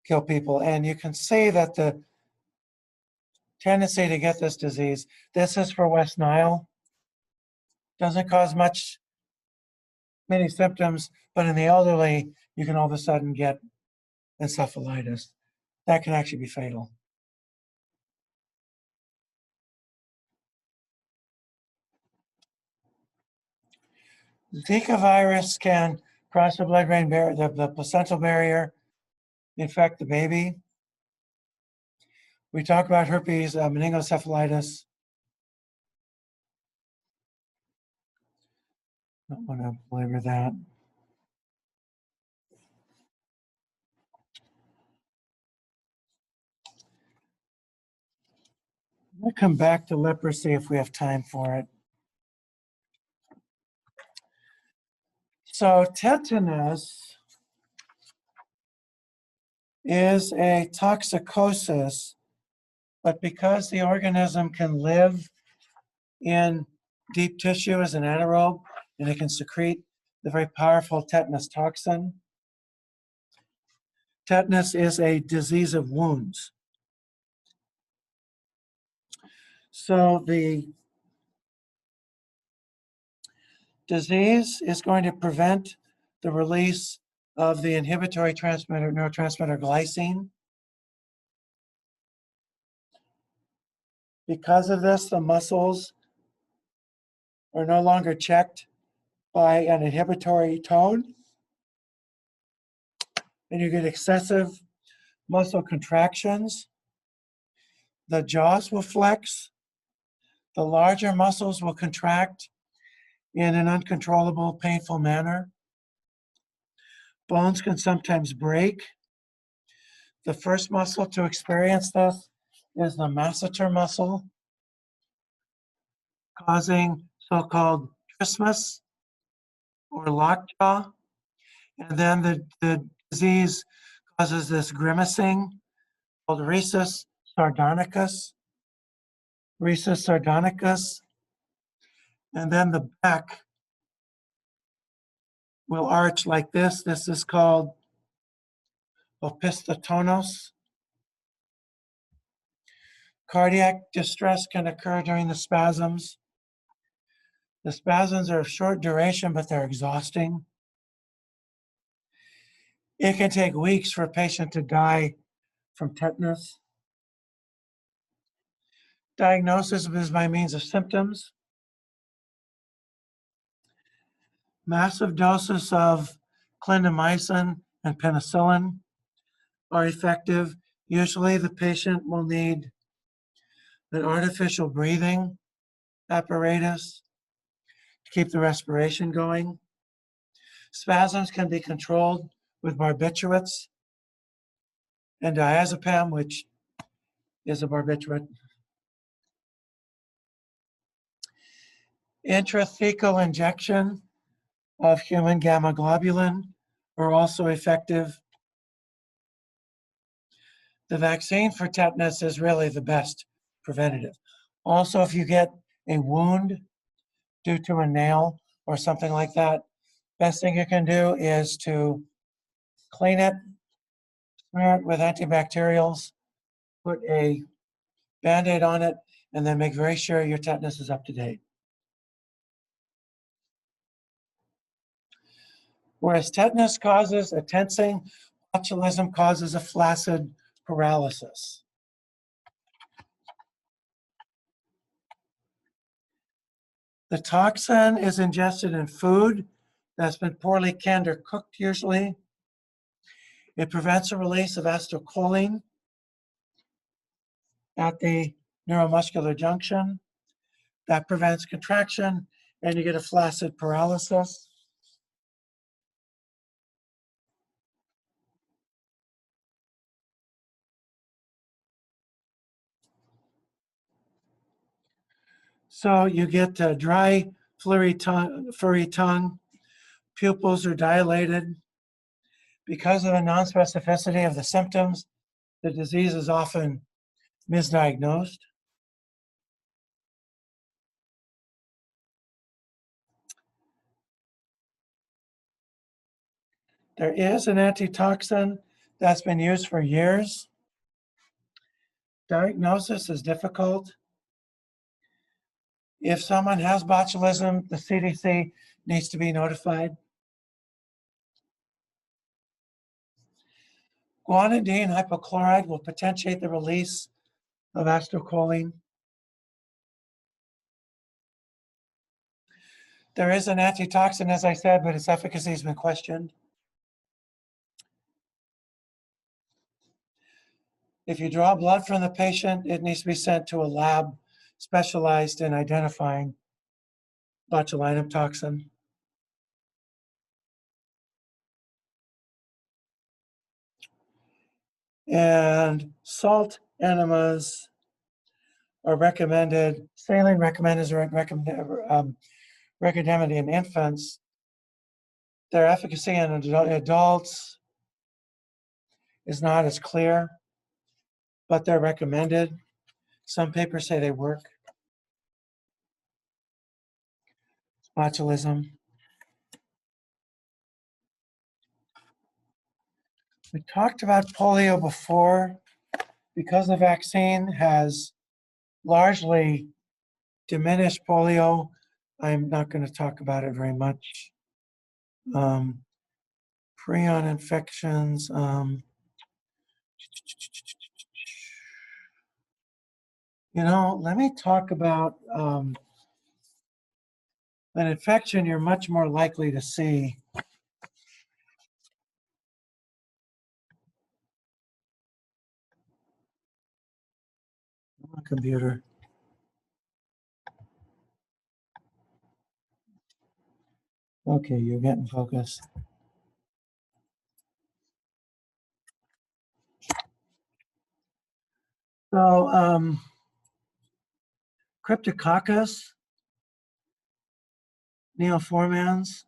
kill people. And you can see that the tendency to get this disease, this is for West Nile, doesn't cause many symptoms, but in the elderly, you can all of a sudden get encephalitis. that can actually be fatal. Zika virus can cross the blood-brain barrier, the placental barrier, infect the baby. We talk about herpes, meningoencephalitis. Don't want to belabor that. We'll come back to leprosy if we have time for it. So tetanus is a toxicosis, but because the organism can live in deep tissue as an anaerobe, and it can secrete the very powerful tetanus toxin, tetanus is a disease of wounds. So the disease is going to prevent the release of the inhibitory transmitter, neurotransmitter glycine. Because of this, the muscles are no longer checked by an inhibitory tone, and you get excessive muscle contractions. The jaws will flex. The larger muscles will contract in an uncontrollable, painful manner. Bones can sometimes break. The first muscle to experience this is the masseter muscle, causing so-called trismus or lockjaw. And then the disease causes this grimacing called rhesus sardonicus. Rhesus sardonicus. And then the back will arch like this. This is called opisthotonos. Cardiac distress can occur during the spasms. The spasms are of short duration, but they're exhausting. It can take weeks for a patient to die from tetanus. Diagnosis is by means of symptoms. Massive doses of clindamycin and penicillin are effective. Usually the patient will need an artificial breathing apparatus to keep the respiration going. Spasms can be controlled with barbiturates and diazepam, which is a barbiturate. Intrathecal injection of human gamma globulin are also effective. The vaccine for tetanus is really the best preventative. Also, if you get a wound due to a nail or something like that, best thing you can do is to clean it, smear it with antibacterials, put a Band-Aid on it, and then make very sure your tetanus is up to date. Whereas tetanus causes a tensing, botulism causes a flaccid paralysis. The toxin is ingested in food that's been poorly canned or cooked usually. It prevents the release of acetylcholine at the neuromuscular junction. That prevents contraction, and you get a flaccid paralysis. So you get dry, furry tongue, pupils are dilated. Because of the nonspecificity of the symptoms, the disease is often misdiagnosed. There is an antitoxin that's been used for years. Diagnosis is difficult. If someone has botulism, the CDC needs to be notified. Guanidine hypochlorite will potentiate the release of acetylcholine. There is an antitoxin, as I said, but its efficacy has been questioned. If you draw blood from the patient, it needs to be sent to a lab specialized in identifying botulinum toxin. And salt enemas are recommended. Saline recommended is recommended in infants. Their efficacy in adults is not as clear, but they're recommended. Some papers say they work. Botulism. We talked about polio before. Because the vaccine has largely diminished polio, I'm not going to talk about it very much. Prion infections. Let me talk about an infection you're much more likely to see. Computer. Okay, you're getting focused. So, Cryptococcus neoformans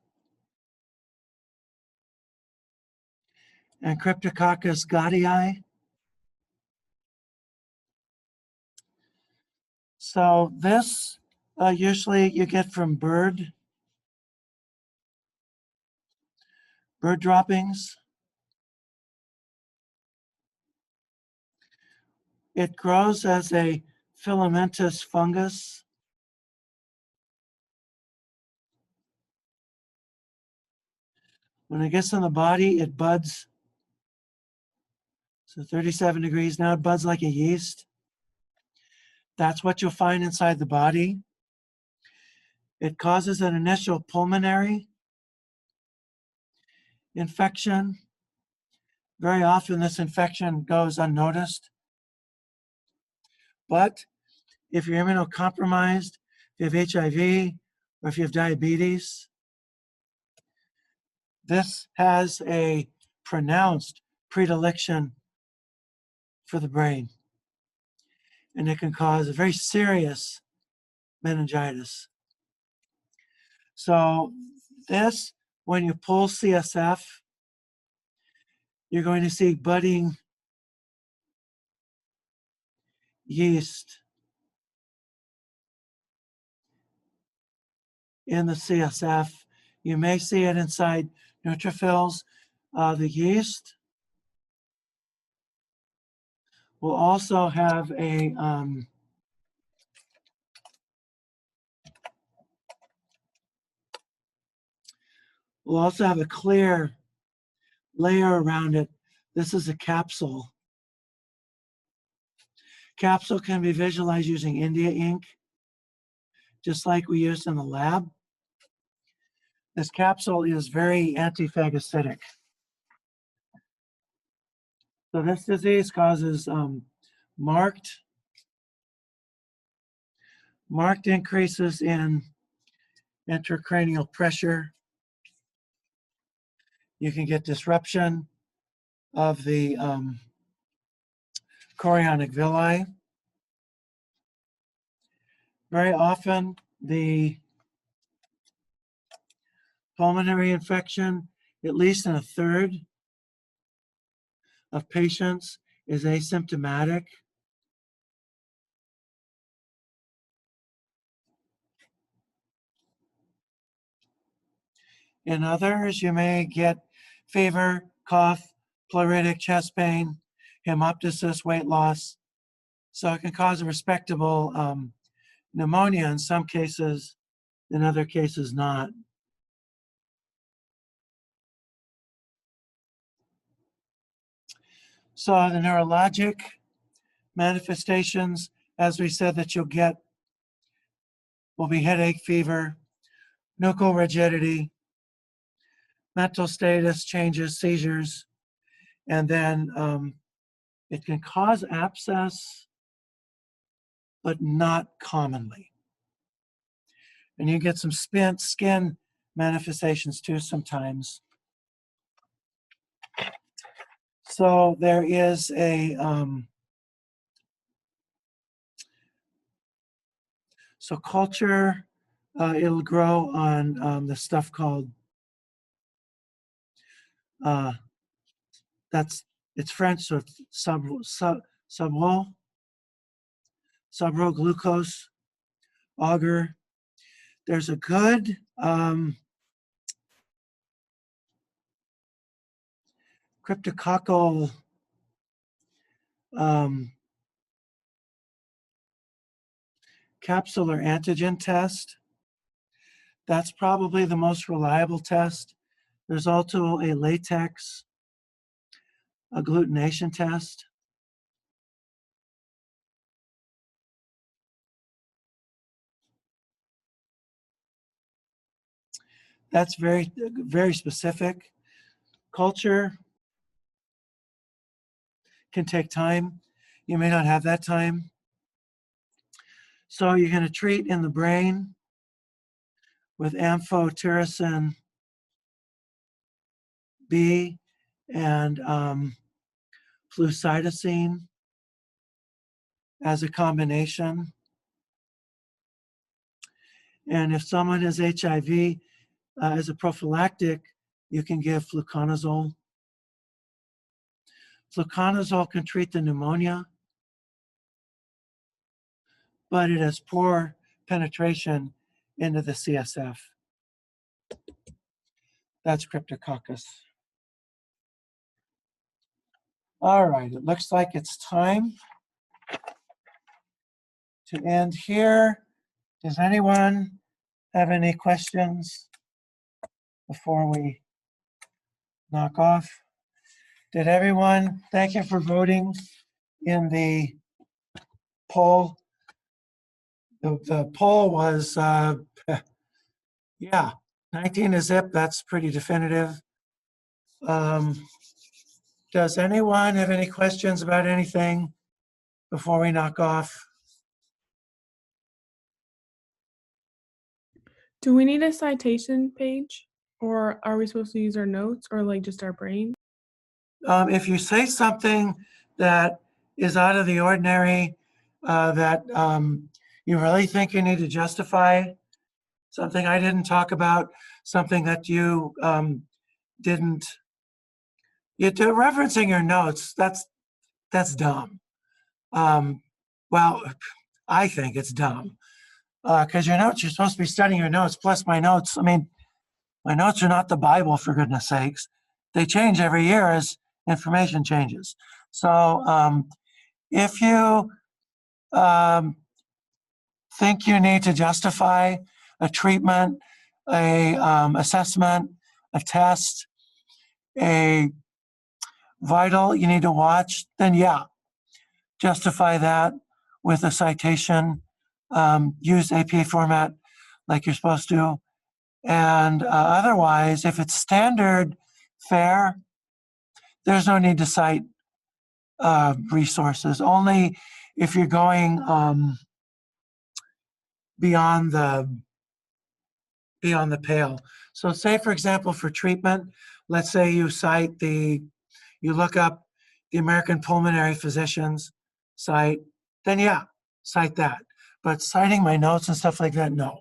and Cryptococcus gattii. So this usually you get from bird droppings. It grows as a filamentous fungus. When it gets in the body, it buds. So 37 degrees, now it buds like a yeast. That's what you'll find inside the body. It causes an initial pulmonary infection. Very often this infection goes unnoticed. But if you're immunocompromised, if you have HIV, or if you have diabetes, this has a pronounced predilection for the brain. And it can cause a very serious meningitis. So this, when you pull CSF, you're going to see budding yeast in the CSF. You may see it inside neutrophils. The yeast will also have a clear layer around it. This is a capsule. Capsule can be visualized using India ink, just like we used in the lab. This capsule is very antiphagocytic. So this disease causes marked increases in intracranial pressure. You can get disruption of the chorionic villi. Very often, the pulmonary infection, at least in a third of patients, is asymptomatic. In others, you may get fever, cough, pleuritic chest pain, hemoptysis, weight loss. So it can cause a respectable pneumonia in some cases, in other cases not. So the neurologic manifestations, as we said, that you'll get will be headache, fever, nuchal rigidity, mental status changes, seizures, and then it can cause abscess, but not commonly. And you get some skin manifestations too sometimes. So there is a, so culture, it'll grow on the stuff called, it's French, so it's subroglucose, agar. There's a good cryptococcal capsular antigen test. That's probably the most reliable test. There's also a latex agglutination test. That's very, very specific. Culture can take time. You may not have that time. So you're going to treat in the brain with amphotericin B and flucytosine as a combination. And if someone has HIV, as a prophylactic, you can give fluconazole. Fluconazole can treat the pneumonia, but it has poor penetration into the CSF. That's Cryptococcus. All right, it looks like it's time to end here. Does anyone have any questions before we knock off? Did everyone, thank you for voting in the poll. The poll was, yeah, 19 to zip, that's pretty definitive. Does anyone have any questions about anything before we knock off? Do we need a citation page, or are we supposed to use our notes, or like just our brain? If you say something that is out of the ordinary, that you really think you need to justify, something I didn't talk about, something that you didn't, you're referencing your notes, that's dumb. Well, I think it's dumb. Because your notes, you're supposed to be studying your notes, plus my notes, I mean, my notes are not the Bible, for goodness sakes. They change every year as information changes. So if you think you need to justify a treatment, a assessment, a test, a vital you need to watch, then yeah, justify that with a citation. Use APA format like you're supposed to. And otherwise, if it's standard fare, there's no need to cite resources. Only if you're going beyond the pale. So say, for example, for treatment, let's say you look up the American Pulmonary Physicians site, then yeah, cite that. But citing my notes and stuff like that, no,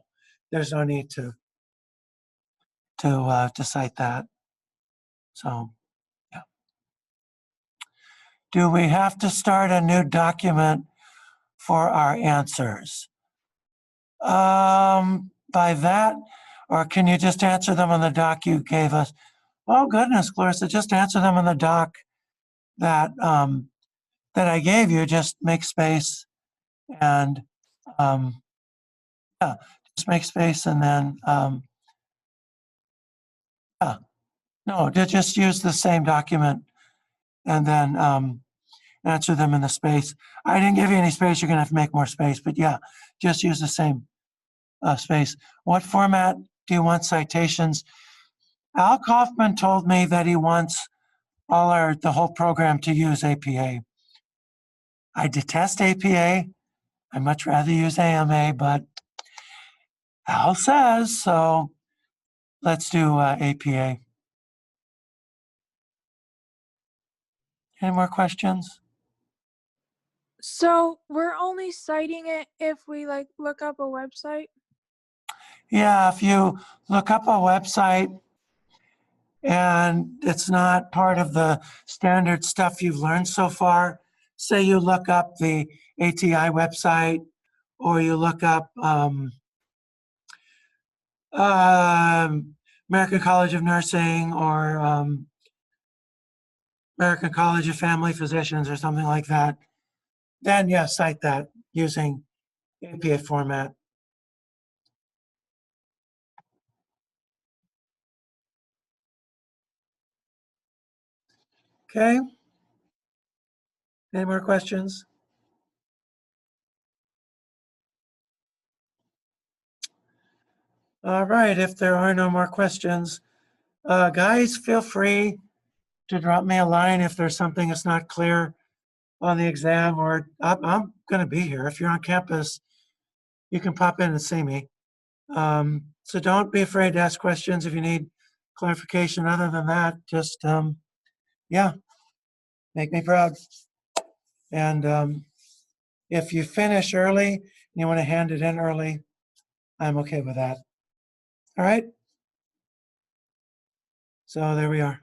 there's no need to cite that. So, yeah. Do we have to start a new document for our answers? By that, or can you just answer them on the doc you gave us? Oh goodness, Clarissa, just answer them on the doc that that I gave you. Just make space and yeah, just make space and then yeah, no, just use the same document and then answer them in the space. I didn't give you any space. You're going to have to make more space, but yeah, just use the same space. What format do you want citations? Al Kaufman told me that he wants the whole program to use APA. I detest APA. I much rather use AMA, but Al says, so let's do APA. Any more questions? So we're only citing it if we like look up a website? Yeah, if you look up a website and it's not part of the standard stuff you've learned so far, say you look up the ATI website or you look up American College of Nursing or American College of Family Physicians or something like that, then yeah, cite that using APA format. Okay. Any more questions? All right, if there are no more questions, guys, feel free to drop me a line if there's something that's not clear on the exam, or I'm going to be here. If you're on campus, you can pop in and see me. So don't be afraid to ask questions if you need clarification. Other than that, just, yeah, make me proud. And if you finish early and you want to hand it in early, I'm okay with that. All right. So there we are.